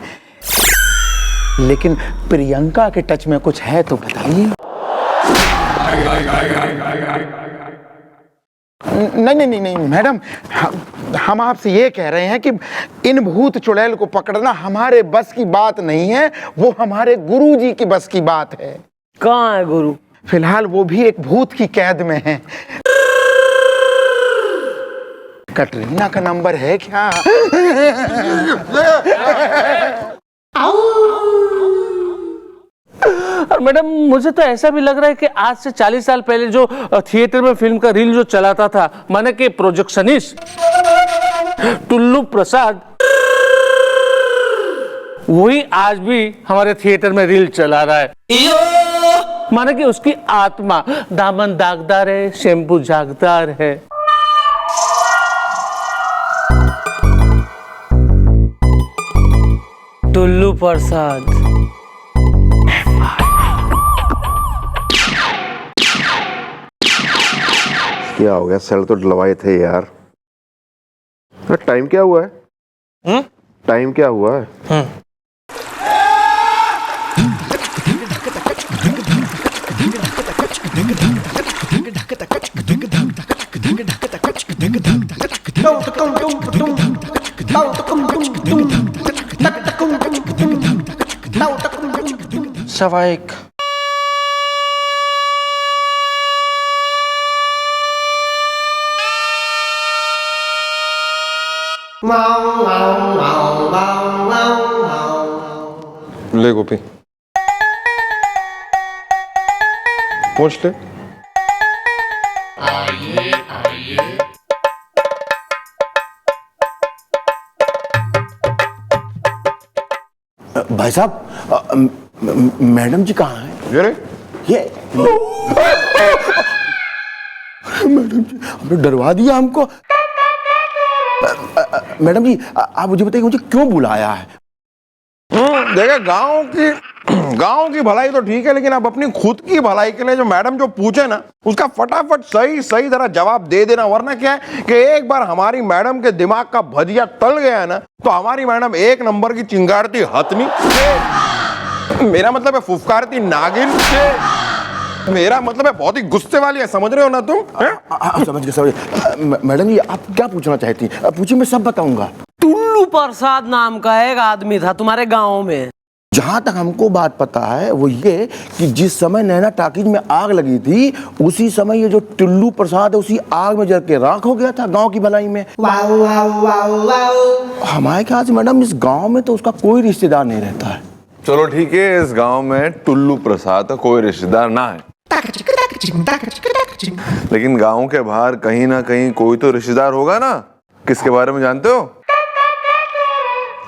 लेकिन प्रियंका के टच में कुछ है तो बताइए। नहीं मैडम, हम आपसे ये कह रहे हैं कि इन भूत चुड़ैल को पकड़ना हमारे बस की बात नहीं है, वो हमारे गुरुजी की बस की बात है। कहाँ है गुरु? फिलहाल वो भी एक भूत की कैद में है। कटरीना का नंबर है क्या? और मैडम मुझे तो ऐसा भी लग रहा है कि आज से 40 साल पहले जो थिएटर में फिल्म का रील जो चलाता था, माने कि प्रोजेक्शनिस्ट टुल्लू प्रसाद, वही आज भी हमारे थिएटर में रील चला रहा है। माने कि उसकी आत्मा दामन दागदार है, शैम्पू झागदार है। टुल्लू प्रसाद। क्या हो गया? सेल तो डलवाए थे यार। टाइम क्या हुआ है? टाइम क्या हुआ है? सवा एक। ले गोपी, पूछ ले। भाई साहब, मैडम जी कहाँ हैं? ये मैडम जी आपने डरवा दिया हमको। मैडम जी आप मुझे बताइए, मुझे क्यों बुलाया है? देखा, गांव की भलाई तो ठीक है, लेकिन अब अपनी खुद की भलाई के लिए जो मैडम जो पूछे ना, उसका फटाफट सही जरा जवाब दे देना। वरना क्या है कि एक बार हमारी मैडम के दिमाग का भजिया तल गया ना, तो हमारी मैडम एक नंबर की चिंगारती हथनी, मेरा मतलब है फुफकारती नागिन, मेरा मतलब है बहुत ही गुस्से वाली है। समझ रहे हो ना तुम? समझ गए। मैडम जी आप क्या पूछना चाहती? पूछिए, मैं सब बताऊंगा। टुल्लू प्रसाद नाम का एक आदमी था तुम्हारे गांव में। जहां तक हमको बात पता है वो ये कि जिस समय नैना टॉकीज में आग लगी थी, उसी समय ये जो टुल्लू प्रसाद है उसी आग में जल के राख हो गया था गांव की भलाई में। हमारे ख्याल से मैडम इस गांव में तो उसका कोई रिश्तेदार नहीं रहता है। चलो ठीक है, इस गांव में टुल्लू प्रसाद का कोई रिश्तेदार ना है, लेकिन गांव के बाहर कहीं ना कहीं कोई तो रिश्तेदार होगा ना। किसके बारे में जानते हो?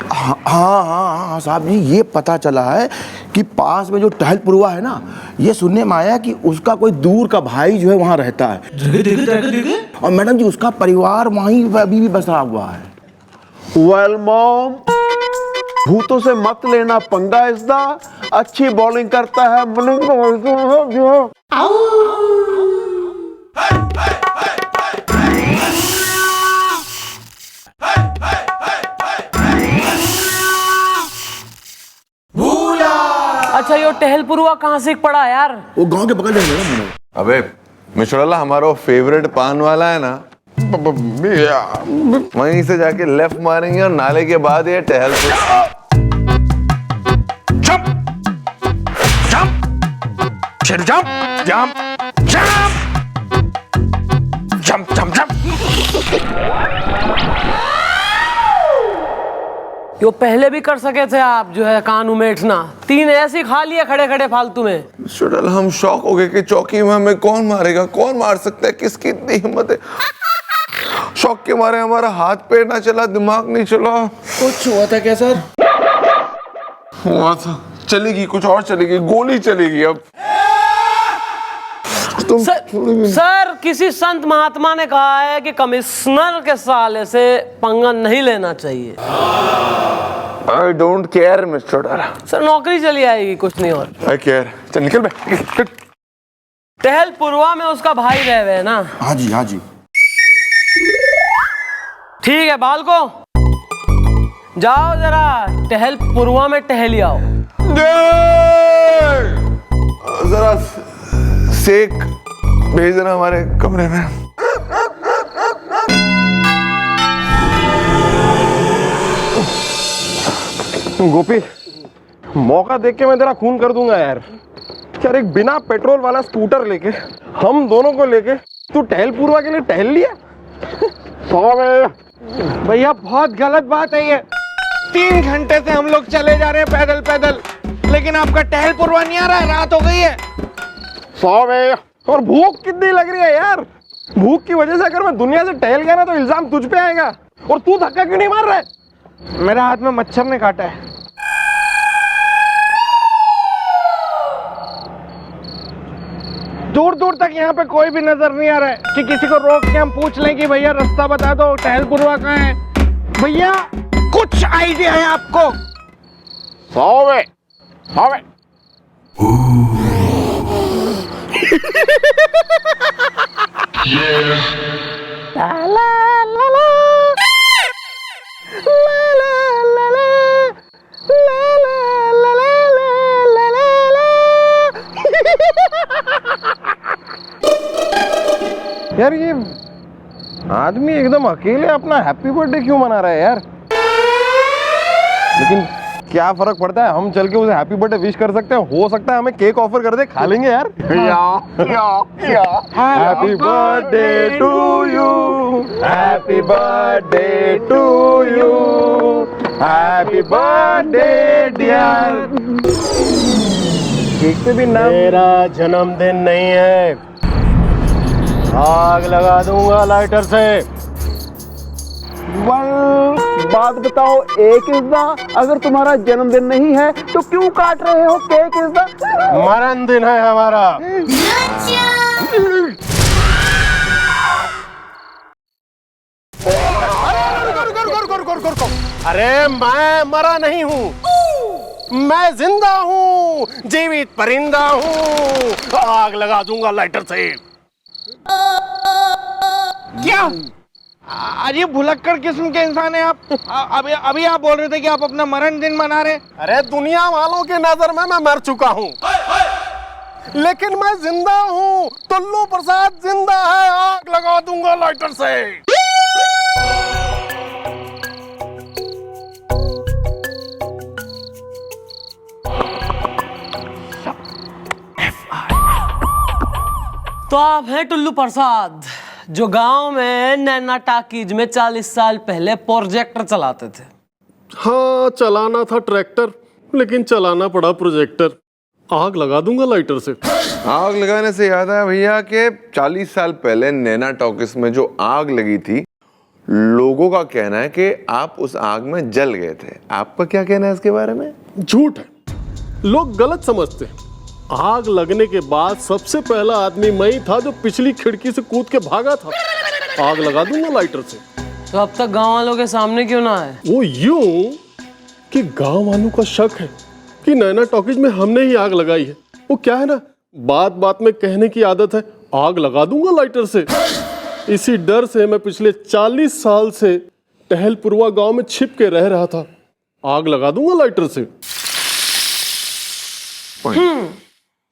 हाँ साहब जी, ये पता चला है कि पास में जो टहलपुरवा है ना, ये सुनने में आया कि उसका कोई दूर का भाई जो है वहाँ रहता है, और मैडम जी उसका परिवार वहीं अभी भी बसा हुआ है। वेल मॉम, भूतों से मत लेना पंगा, इसदा अच्छी बॉलिंग करता है। अच्छा, ये टहलपुरवा कहाँ से पड़ा यार? वो गांव के बगल में है। अबे मिश्रला हमारा फेवरेट पान वाला है ना, वहीं से जाके लेफ्ट मारेंगे और नाले के बाद ये टहल jump jump jump jump jump jump jump. यो पहले भी कर सके थे आप, जो है कान उमेटना। 3 ऐसे खा लिए खड़े खड़े फालतू में। मिश्रला हम शौक हो गए कि चौकी में हमें कौन मारेगा, कौन मार सकता है, किसकी इतनी हिम्मत है। शौक के मारे हमारा हाथ पैर ना चला, दिमाग नहीं चला। कुछ हुआ था क्या सर? हुआ था, चलेगी कुछ और चलेगी, गोली चलेगी अब। सर किसी संत महात्मा ने कहा है कि कमिश्नर के साले से पंगा नहीं लेना चाहिए। I don't care mister. Sir नौकरी चली आएगी, कुछ नहीं और। I care। चल निकल बे। टहलपुरवा में उसका भाई रह गए ना? हाँ जी हाँ जी। ठीक है बालको, जाओ जरा टहलपुरवा में टहल आओ। जरा सेक भेज देना हमारे कमरे में। गोपी, मौका देख के मैं तेरा खून कर दूंगा यार। यार एक बिना पेट्रोल वाला स्कूटर लेके, हम दोनों को लेके तू टहलपुरवा के लिए टहल लिया? भैया बहुत गलत बात है ये। 3 घंटे से हम लोग चले जा रहे हैं पैदल पैदल, लेकिन आपका टहलपुरवा नहीं आ रहा है। रात हो गई है। और भूख कितनी लग रही है यार। भूख की वजह से अगर मैं दुनिया से टहल गया ना तो इल्जाम तुझ पे आएगा। और तू धक्का क्यों नहीं मार रहा है? मेरे हाथ में मच्छर ने काटा है। दूर दूर तक यहाँ पे कोई भी नजर नहीं आ रहा है कि किसी को रोक के हम पूछ लें कि भैया रास्ता बता दो, टहलपुरवा कहाँ है। भैया कुछ आइडिया है आपको? यार ये आदमी एकदम अकेले अपना हैप्पी बर्थडे क्यों मना रहा है यार? लेकिन क्या फर्क पड़ता है, हम चल के उसे हैप्पी बर्थडे विश कर सकते हैं। हो सकता है हमें केक ऑफर कर दे, खा लेंगे यार। Happy birthday to you, happy birthday to you, happy birthday dear. Cake पे भी नाम। मेरा जन्मदिन नहीं है, आग लगा दूंगा लाइटर से। बात बताओ, एक इज़्ज़ा अगर तुम्हारा जन्मदिन नहीं है तो क्यों काट रहे हो केक? इज़्ज़ा मरण दिन है हमारा। अरे मैं मरा नहीं हूँ, मैं जिंदा हूँ, जीवित परिंदा हूँ। आग लगा दूंगा लाइटर से। क्या अरे भुलक्कड़ किस्म के इंसान है आप? अभी आप बोल रहे थे कि आप अपना मरण दिन मना रहे। अरे दुनिया वालों की नजर में मैं मर चुका हूँ, लेकिन मैं जिंदा हूँ। टुल्लू प्रसाद जिंदा है, आग लगा दूंगा लाइटर से। तो आप हैं टुल्लू प्रसाद, जो गांव में नैना टाकीज में 40 साल पहले प्रोजेक्टर चलाते थे। हाँ चलाना था ट्रैक्टर, लेकिन चलाना पड़ा प्रोजेक्टर। आग लगा दूंगा लाइटर से। आग लगाने से याद आया भैया कि 40 साल पहले नैना टॉकीज में जो आग लगी थी, लोगों का कहना है कि आप उस आग में जल गए थे। आपका क्या कहना है इसके बारे में? झूठ है, लोग गलत समझते हैं। आग लगने के बाद सबसे पहला आदमी मैं ही था जो पिछली खिड़की से कूद के भागा था। आग लगा दूंगा लाइटर से। तो अब तक गांव वालों के सामने क्यों ना आए? वो यूं कि गांव वालों का शक है कि नैना टॉकीज में हमने ही आग लगाई है। वो क्या है ना, बात बात में कहने की आदत है, आग लगा दूंगा लाइटर से। इसी डर से मैं पिछले 40 साल से टहलपुरवा गांव में छिप के रह रहा था। आग लगा दूंगा लाइटर से।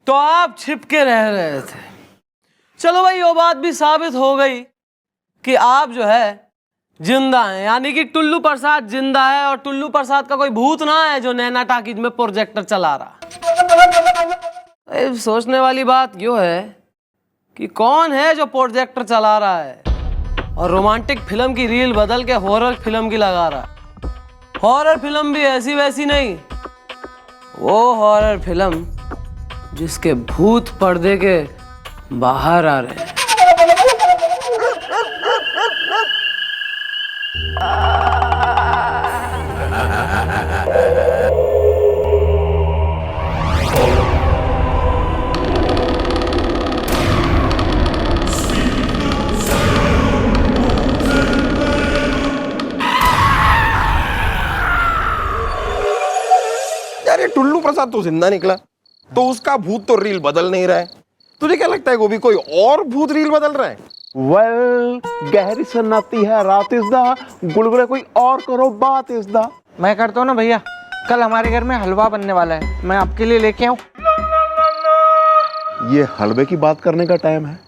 तो आप छिप के रह रहे थे। चलो भाई वो बात भी साबित हो गई कि आप जो है जिंदा हैं, यानी कि टुल्लू प्रसाद जिंदा है और टुल्लू प्रसाद का कोई भूत ना है जो नैना टाकीज में प्रोजेक्टर चला रहा। सोचने वाली बात यो है कि कौन है जो प्रोजेक्टर चला रहा है और रोमांटिक फिल्म की रील बदल के हॉरर फिल्म की लगा रहा है। हॉरर फिल्म भी ऐसी वैसी नहीं, वो हॉरर फिल्म जिसके भूत पर्दे के बाहर आ रहे हैं। यार ये टुल्लू प्रसाद तो जिंदा निकला, तो उसका भूत तो रील बदल नहीं रहा है। तुझे क्या लगता है गोभी कोई और भूत रील बदल रहा है? वेल गहरी सन्नाटी है रात इस दा, गुलगुले कोई और करो बात इस दा। मैं करता हूँ ना भैया, कल हमारे घर में हलवा बनने वाला है, मैं आपके लिए लेके आऊँ? ये हलवे की बात करने का टाइम है?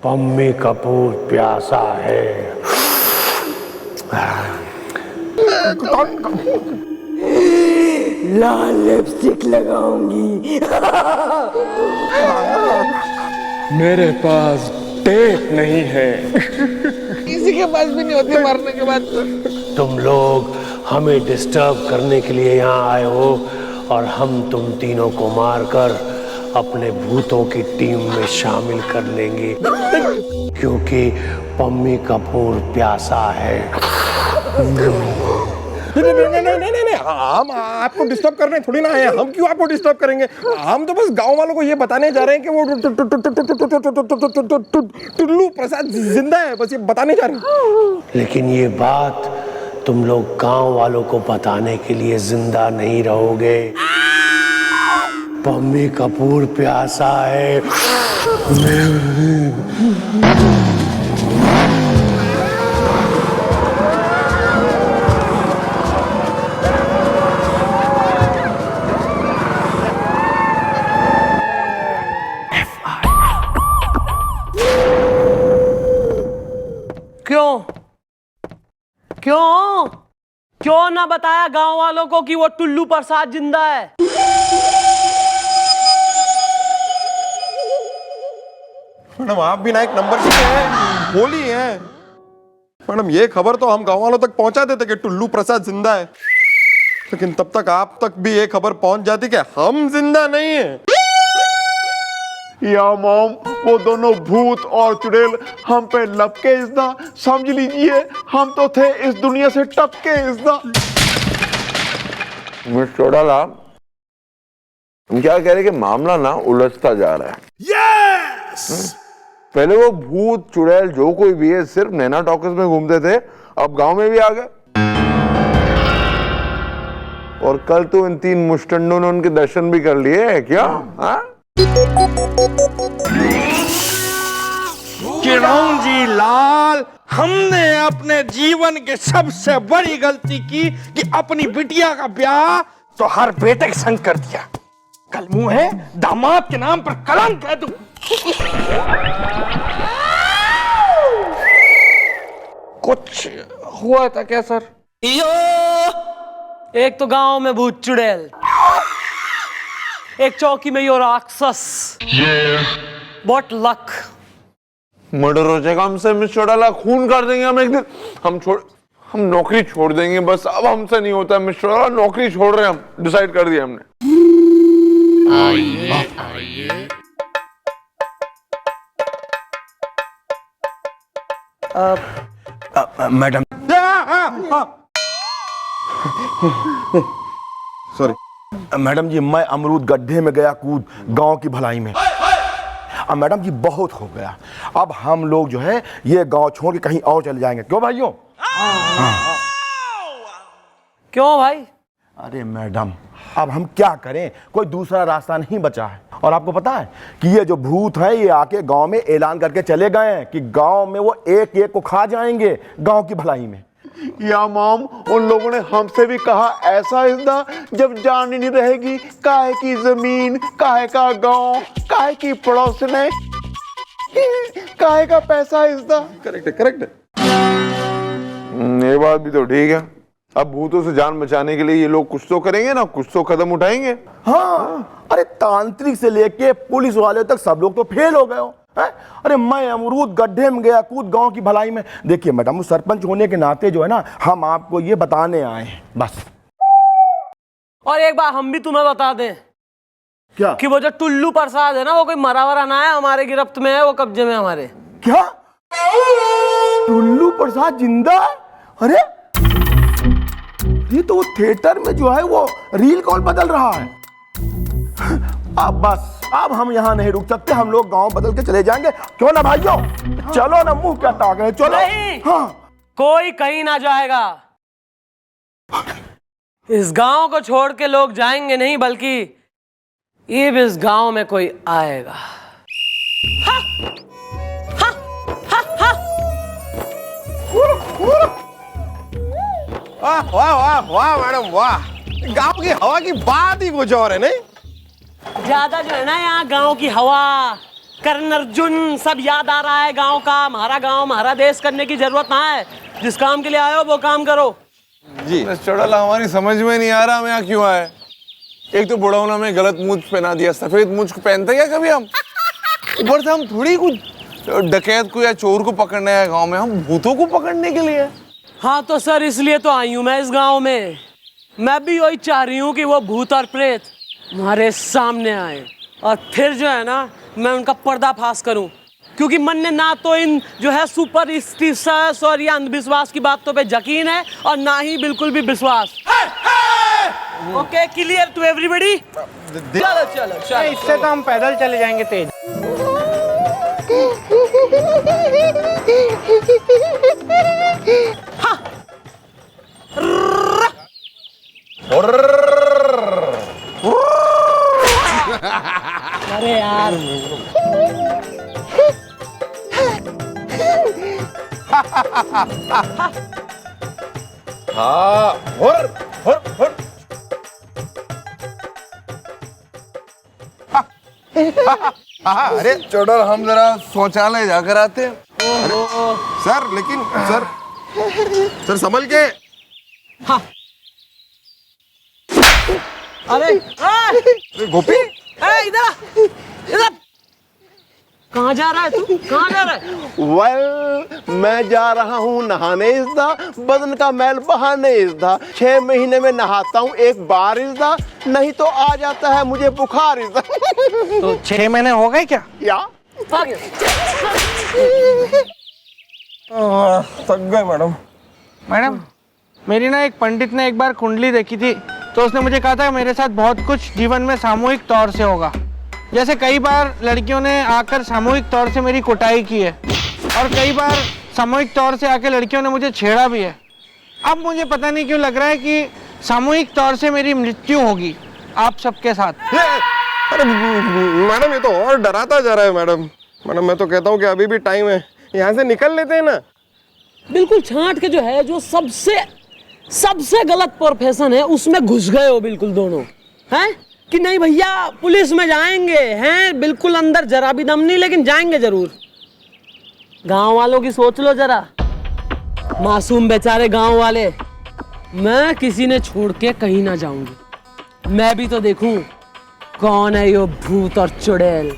पम्मी कपूर प्यासा है। लाल लिपस्टिक लगाऊंगी। मेरे पास टेप नहीं है। किसी के पास भी नहीं होती मरने के बाद। तुम लोग हमें डिस्टर्ब करने के लिए यहाँ आए हो और हम तुम तीनों को मारकर अपने भूतों की टीम में शामिल कर लेंगे, क्योंकि पम्मी कपूर प्यासा है। नहीं, हम आपको डिस्टर्ब करने थोड़ी ना आए। हम क्यों आपको डिस्टर्ब करेंगे? हम तो बस गांव वालों को ये बताने जा रहे हैं कि वो टुल्लू प्रसाद जिंदा है, बस ये बताने जा रहे हैं। लेकिन ये बात तुम लोग गांव वालों को बताने के लिए जिंदा नहीं रहोगे। पम्मी कपूर प्यासा है। क्यों ना बताया गांव वालों को कि वो टुल्लू प्रसाद जिंदा है? मैडम आप भी ना एक नंबर की हैं, बोली हैं। मैडम ये खबर तो हम गांव वालों तक पहुंचा देते कि टुल्लू प्रसाद जिंदा है, लेकिन तब तक आप तक भी ये खबर पहुंच जाती कि हम जिंदा नहीं हैं। या मॉम, वो दोनों भूत और चुड़ैल हम पे लपके इज़दा, समझ लीजिए हम तो थे इस दुनिया से टपके इज़दा। मिस्टर चौड़ाला, तुम क्या कह रहे कि मामला ना उलझता जा रहा है? यस! पहले वो भूत चुड़ैल जो कोई भी है सिर्फ नैना टॉकीज में घूमते थे, अब गांव में भी आ गए। और कल तो इन तीन मुस्टंडों ने उनके दर्शन भी कर लिए हैं क्या? हाँ? चिरंजी लाल, हमने अपने जीवन के सबसे बड़ी गलती की कि अपनी बिटिया का ब्याह तो हर बेटे के संग कर दिया। कल मुंह है दामाद के नाम पर कलंक है तू। कुछ हुआ था क्या सर? एक तो गांव में भूत चुड़ैल, एक चौकी में यो राक्षस। What luck! मर्डर हो जाएगा हमसे मिस्टर चौड़ाला, खून कर देंगे हम एक दिन। हम नौकरी छोड़ देंगे बस, अब हमसे नहीं होता मिस्टर चौड़ाला, नौकरी छोड़ रहे हैं हम, डिसाइड कर दिया हमने। आइए मैडम सॉरी मैडम जी, मैं अमरूद गड्ढे में गया कूद गांव की भलाई में। अब मैडम जी बहुत हो गया, अब हम लोग जो है ये गांव छोड़ के कहीं और चले जाएंगे। क्यों भाइयों? क्यों भाई? अरे मैडम अब हम क्या करें, कोई दूसरा रास्ता नहीं बचा है। और आपको पता है कि ये जो भूत है ये आके गांव में ऐलान करके चले गए हैं कि गांव में वो एक एक को खा जाएंगे गांव की भलाई में। या मॉम, उन लोगों ने हमसे भी कहा ऐसा इज्दा जब जान ही नहीं रहेगी काहे की जमीन, काहे का गांव, काहे की पड़ोसने, काहे का पैसा इज्दा। करेक्ट है, करेक्ट है। ये बात भी तो ठीक है। अब भूतों से जान बचाने के लिए ये लोग कुछ तो करेंगे ना, कुछ तो कदम उठाएंगे। हाँ, अरे तांत्रिक से लेके पुलिस वाले तक सब लोग तो फेल हो गए हो। हैं? अरे मैं अमरूद गड्ढे में गया कूद गांव की भलाई में। देखिए मैडम, सरपंच होने के नाते जो है ना, हम आपको ये बताने आए हैं बस। और एक बात हम भी तुम्हें बता दें क्या? कि वो जो टुल्लू प्रसाद है ना, वो कोई मरा वरा ना है, हमारे गिरफ्त में है, वो कब्जे में हमारे। क्या? टुल्लू प्रसाद जिंदा है? अरे ये तो थिएटर में जो है वो रील कॉल बदल रहा है। अब बस, अब हम यहाँ नहीं रुक सकते, हम लोग गांव बदल के चले जाएंगे। क्यों ना भाइयों? चलो ना, मुंह क्या ताक रहे, चलो। नहीं, हाँ, कोई कहीं ना जाएगा। इस गांव को छोड़ के लोग जाएंगे नहीं, बल्कि ये भी इस गांव में कोई आएगा। हा! हा! हा! हा! वाह वाह वाह वाह मैडम वाह, गांव की हवा की बात ही कुछ और है नहीं? ज्यादा जो है ना यहाँ गांव की हवा, कर्ण अर्जुन सब याद आ रहा है गांव का। हमारा गांव हमारा देश करने की जरूरत ना है। जिस काम के लिए आए हो वो काम करो। जी चौड़ाला, हमारी समझ में नहीं आ रहा हम यहाँ क्यों आए। एक तो बुढ़ाऊना में गलत मूंछ पहना दिया, सफेद मूंछ पहनते क्या कभी हम? ऊपर से हम थोड़ी कुछ डकैत को या चोर को पकड़ने आए गांव में, हम भूतों को पकड़ने के लिए। हाँ तो सर, इसलिए तो आई हूँ मैं इस गांव में। मैं भी वही चाह रही हूँ कि वो भूत और प्रेत हमारे सामने आए और फिर जो है ना, मैं उनका पर्दाफाश करूँ। क्योंकि मन ने ना तो इन जो है सुपरस्टिशस और या अंधविश्वास की बातों पे यकीन है, और ना ही बिल्कुल भी विश्वास। Okay, clear to everybody? चलो चलो चलो, इससे तो हम पैदल चले जाएंगे तेज। अरे यार, हाँ, अरे चौड़ाल, हम जरा शौचालय जाकर आते हैं। सर, लेकिन सर संभल के। हाँ। अरे गोपी, इधर इधर, कहाँ जा रहा है तू? कहाँ जा रहा है? वेल, मैं जा रहा हूँ नहाने इज्दा, बदन का मैल बहाने इज्दा। 6 महीने में नहाता हूँ एक बार इज्दा, नहीं तो आ जाता है मुझे बुखार इज्दा। तो 6 महीने हो गए क्या? या थक गए मैडम। मैडम, मेरी ना एक पंडित ने एक बार कुंडली देखी थी, तो उसने मुझे कहा था मेरे साथ बहुत कुछ जीवन में सामूहिक तौर से होगा। जैसे कई बार लड़कियों ने आकर सामूहिक तौर से मेरी कुटाई की है, और कई बार सामूहिक तौर से आकर लड़कियों ने मुझे छेड़ा भी है। अब मुझे पता नहीं क्यों लग रहा है कि सामूहिक तौर से मेरी मृत्यु होगी आप सबके साथ। अरे मैडम, ये तो और डराता जा रहा है मैडम। मैडम, मैं तो कहता हूँ कि अभी भी टाइम है, यहाँ से निकल लेते हैं ना। बिल्कुल छांट के जो है, जो सबसे गलत प्रोफेशन है उसमें घुस गए हो बिल्कुल दोनों। हैं कि नहीं भैया, पुलिस में जाएंगे, हैं बिल्कुल अंदर जरा भी दम नहीं, लेकिन जाएंगे जरूर। गांव वालों की सोच लो जरा, मासूम बेचारे गांव वाले। मैं किसी ने छोड़ के कहीं ना जाऊंगी। मैं भी तो देखूं कौन है यो भूत और चुड़ैल।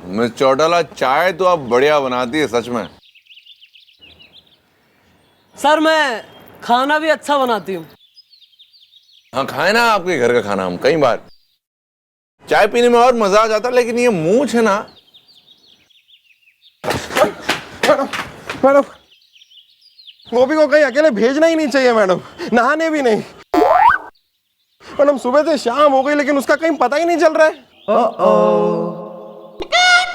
मिस चौटाला, चाय तो आप बढ़िया बनाती है सच में। सर, मैं खाना भी अच्छा बनाती हूँ। हाँ, खाए ना आपके घर का खाना हम कई बार। चाय पीने में और मजा आ जाता, लेकिन ये मूंछ है ना। मैडम, गोपी को कहीं अकेले भेजना ही नहीं चाहिए मैडम, नहाने भी नहीं। मैडम, सुबह से शाम हो गई लेकिन उसका कहीं पता ही नहीं चल रहा है।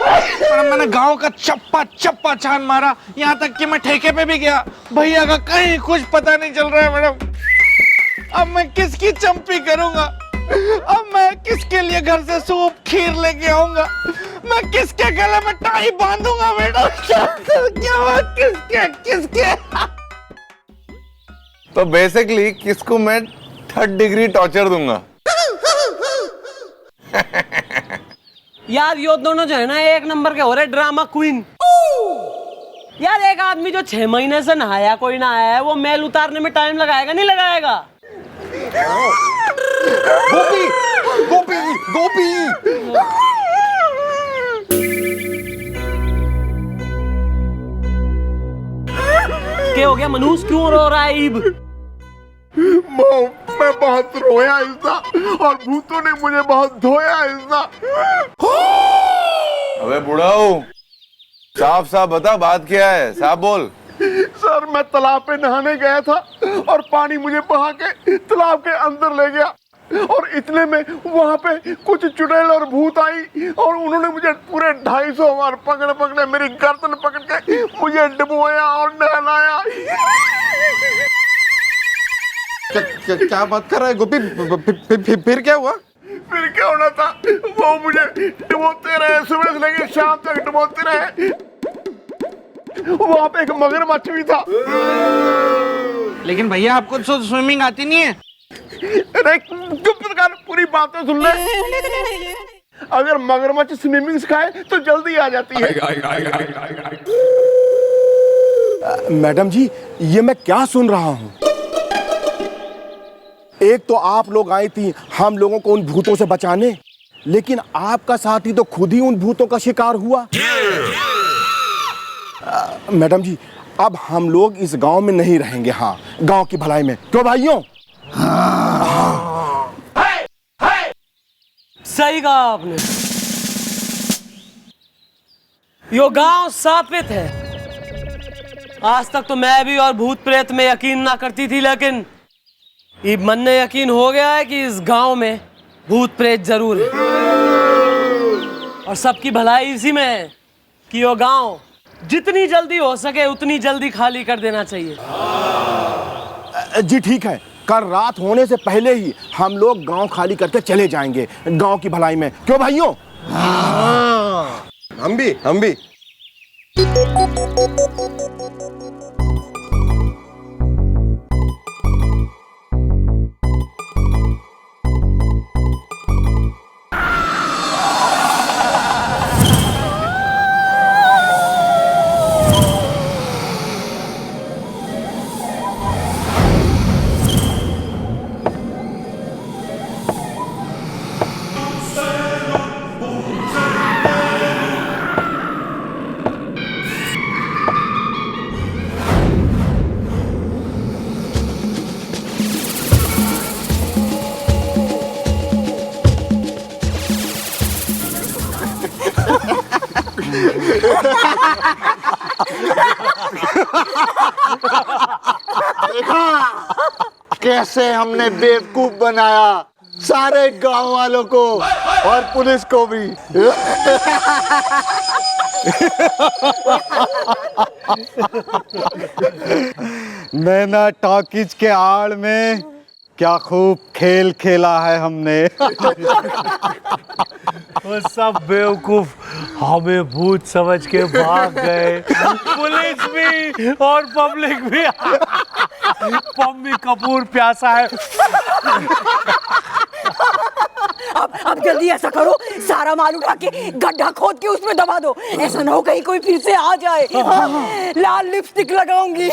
मैडम मैंने गांव का चप्पा चप्पा छान मारा, यहाँ तक कि मैं ठेके पे भी गया, भैया का कहीं कुछ पता नहीं चल रहा है मैडम। अब मैं किसकी चंपी करूंगा? अब मैं किसके लिए घर से सूप खीर लेके आऊंगा? मैं किसके गले में टाई बांधूंगा मैडम? क्या किसके किसके? तो बेसिकली किसको मैं 3rd डिग्री टॉर्चर दूंगा। यार यो दोनों जो है ना एक नंबर के हो रहे ड्रामा क्वीन। यार एक आदमी जो 6 महीने से नहाया कोई ना आया है, वो मैल उतारने में टाइम लगाएगा नहीं लगाएगा? गोपी गोपी गोपी क्या हो गया मनुष्य, क्यों रो रहा है? ईब मैं बहुत रोया ऐसा, और भूतों ने मुझे बहुत धोया ऐसा। अबे बुढ़ाऊ, साफ साफ बता बात क्या है, साफ बोल। सर मैं तालाब पे नहाने गया था और पानी मुझे बहा के तालाब के अंदर ले गया, और इतने में वहां पे कुछ चुड़ैल और भूत आई और उन्होंने मुझे पूरे 250 बार पकड़े मेरी गर्दन पकड़ के मुझे डुबोया और नहलाया। क्या बात कर रहा है गोपी? फिर क्या हुआ? फिर क्या होना था, वो मुझे डुबोते रहे, सुबह से लेकर शाम तक डुबोते रहे। वहां पे एक मगरमच्छ भी था। लेकिन भैया आपको तो स्विमिंग आती नहीं है। अरे चुप कर, पूरी बातें सुन ले। अगर मगरमच्छ स्विमिंग सिखाए तो जल्दी आ जाती है। मैडम जी, ये मैं क्या सुन रहा हूँ? एक तो आप लोग आई थी हम लोगों को उन भूतों से बचाने, लेकिन आपका साथी तो खुद ही उन भूतों का शिकार हुआ। मैडम जी, अब हम लोग इस गांव में नहीं रहेंगे। हाँ, गांव की भलाई में, क्यों भाइयों? सही कहा आपने। यो गांव शापित है। आज तक तो मैं भी और भूत प्रेत में यकीन ना करती थी, लेकिन ये मन ने यकीन हो गया है कि इस गांव में भूत प्रेत जरूर है, और सबकी भलाई इसी में है कि यो गांव जितनी जल्दी हो सके उतनी जल्दी खाली कर देना चाहिए। जी ठीक है, कल रात होने से पहले ही हम लोग गांव खाली करके चले जाएंगे, गांव की भलाई में, क्यों भाइयों? हम भी कैसे हमने बेवकूफ बनाया सारे गांव वालों को और पुलिस को भी। नैना टॉकीज के आड़ में क्या खूब खेल खेला है हमने। वो सब बेवकूफ हमें भूत समझ के भाग गए, पुलिस भी और पब्लिक भी। पम्मी कपूर प्यासा है। अब जल्दी ऐसा करो, सारा माल उठा के गड्ढा खोद के उसमें दबा दो, ऐसा ना हो कहीं कोई फिर से आ जाए। लाल लिपस्टिक लगाऊंगी।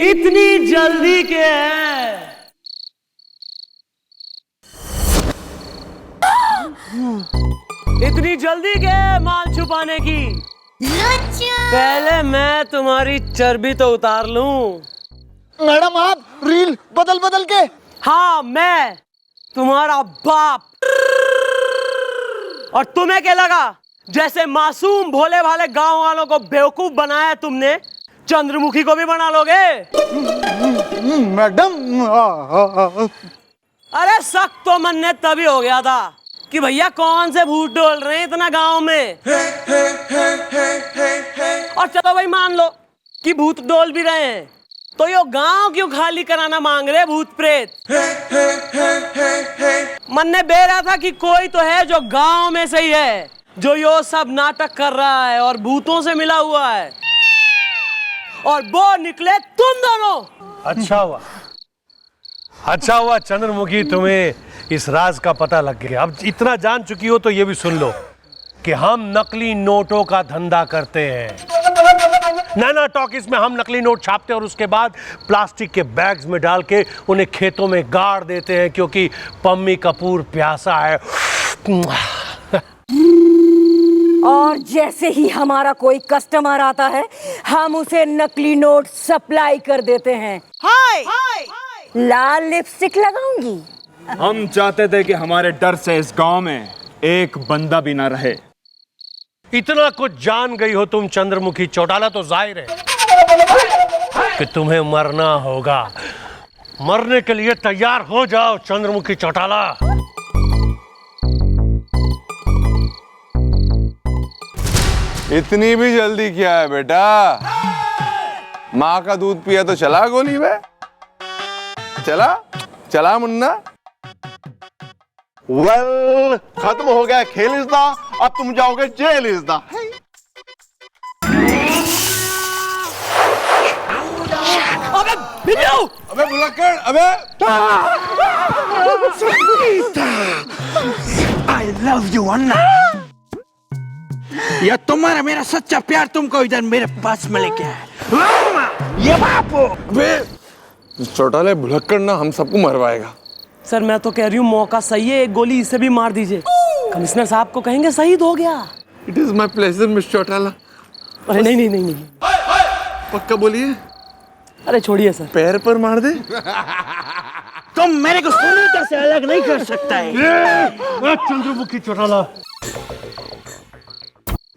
इतनी जल्दी के है? इतनी जल्दी के माल छुपाने की? पहले मैं तुम्हारी चर्बी तो उतार लूं। मैडम आप रील बदल बदल के? हाँ, मैं तुम्हारा बाप। और तुम्हें क्या लगा जैसे मासूम भोले भाले गांव वालों को बेवकूफ बनाया तुमने, चंद्रमुखी को भी बना लोगे? मैडम अरे शक तो मन ने तभी हो गया था कि भैया कौन से भूत डोल रहे हैं इतना गांव में। और चलो भाई मान लो कि भूत डोल भी रहे हैं, तो यो गांव क्यों खाली कराना मांग रहे भूत प्रेत? मन ने बे रहा था कि कोई तो है जो गांव में से ही है, जो यो सब नाटक कर रहा है और भूतों से मिला हुआ है, और वो निकले तुम दोनों। अच्छा हुआ चंद्रमुखी, तुम्हें इस राज का पता लग गया। अब इतना जान चुकी हो तो ये भी सुन लो कि हम नकली नोटों का धंधा करते हैं। नैना टॉकीज में हम नकली नोट छापते हैं और उसके बाद प्लास्टिक के बैग्स में डाल के उन्हें खेतों में गाड़ देते हैं, क्योंकि पम्मी कपूर प्यासा है। और जैसे ही हमारा कोई कस्टमर आता है, हम उसे नकली नोट सप्लाई कर देते हैं। हाय लाल लिपस्टिक लगाऊंगी। हम चाहते थे कि हमारे डर से इस गांव में एक बंदा भी ना रहे। इतना कुछ जान गई हो तुम चंद्रमुखी चौटाला, तो जाहिर है कि तुम्हें मरना होगा। मरने के लिए तैयार हो जाओ चंद्रमुखी चौटाला। इतनी भी जल्दी क्या है बेटा? माँ का दूध पिया तो चला गोली में? चला मुन्ना। वेल, खत्म हो गया खेल इज़दा, अब तुम जाओगे जेल इज़दा। अबे बिल्लू! अबे भुलक्कड़, अबे! आई लव यू अन्ना। यह तुम्हारा मेरा सच्चा प्यार तुमको इधर मेरे पास में लेके आया। ये बापू। अबे चौटाले भुलक्कड़ ना हम सबको मरवाएगा। सर मैं तो कह रही हूँ मौका सही है, एक गोली इसे भी मार दीजिए। कमिश्नर साहब को कहेंगे शहीद हो गया। It is my pleasure miss Chautala. अरे नहीं। पक्का बोलिए। अरे छोड़िए सर। पैर पर मार दे। तुम मेरे को सुनीता से अलग नहीं कर सकता है। चंद्रमुखी चौटाला,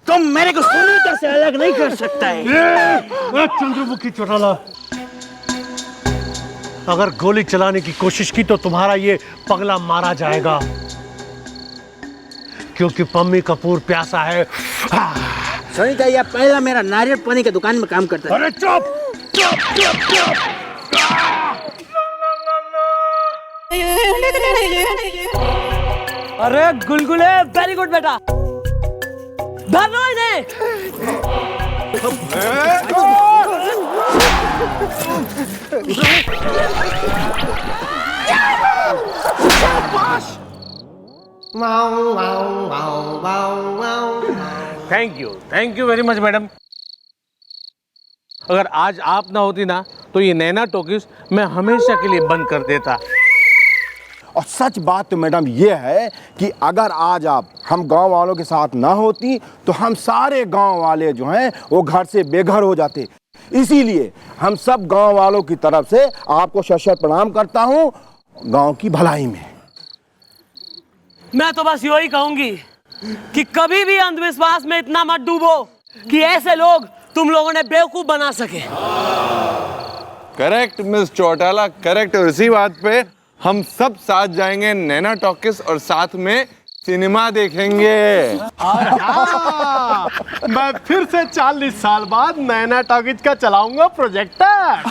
तुम मेरे को सुनीता से अलग नहीं कर सकता है। चंद्रमुखी चौटाला, अगर गोली चलाने की कोशिश की तो तुम्हारा ये पगला मारा जाएगा, क्योंकि पम्मी कपूर प्यासा है। सुनीता यह पहला मेरा नारियल पानी की दुकान में काम करता है। अरे चुप! अरे गुलगुले, वेरी गुड बेटा। धर लो इन्हें। Thank you very much madam. अगर आज आप ना होती ना तो ये नैना टॉकीज मैं हमेशा के लिए बंद कर देता। और सच बात तो मैडम ये है कि अगर आज आप हम गांव वालों के साथ ना होती तो हम सारे गांव वाले जो हैं वो घर से बेघर हो जाते। इसीलिए हम सब गांव वालों की तरफ से आपको शत-शत प्रणाम करता हूं, गांव की भलाई में। मैं तो बस यही कहूंगी कि कभी भी अंधविश्वास में इतना मत डूबो कि ऐसे लोग तुम लोगों ने बेवकूफ बना सके। Correct miss Chautala, correct. और इसी बात पे हम सब साथ जाएंगे नैना टॉकीज और साथ में सिनेमा देखेंगे। मैं फिर से 40 साल बाद नैना टॉकीज का चलाऊंगा प्रोजेक्टर।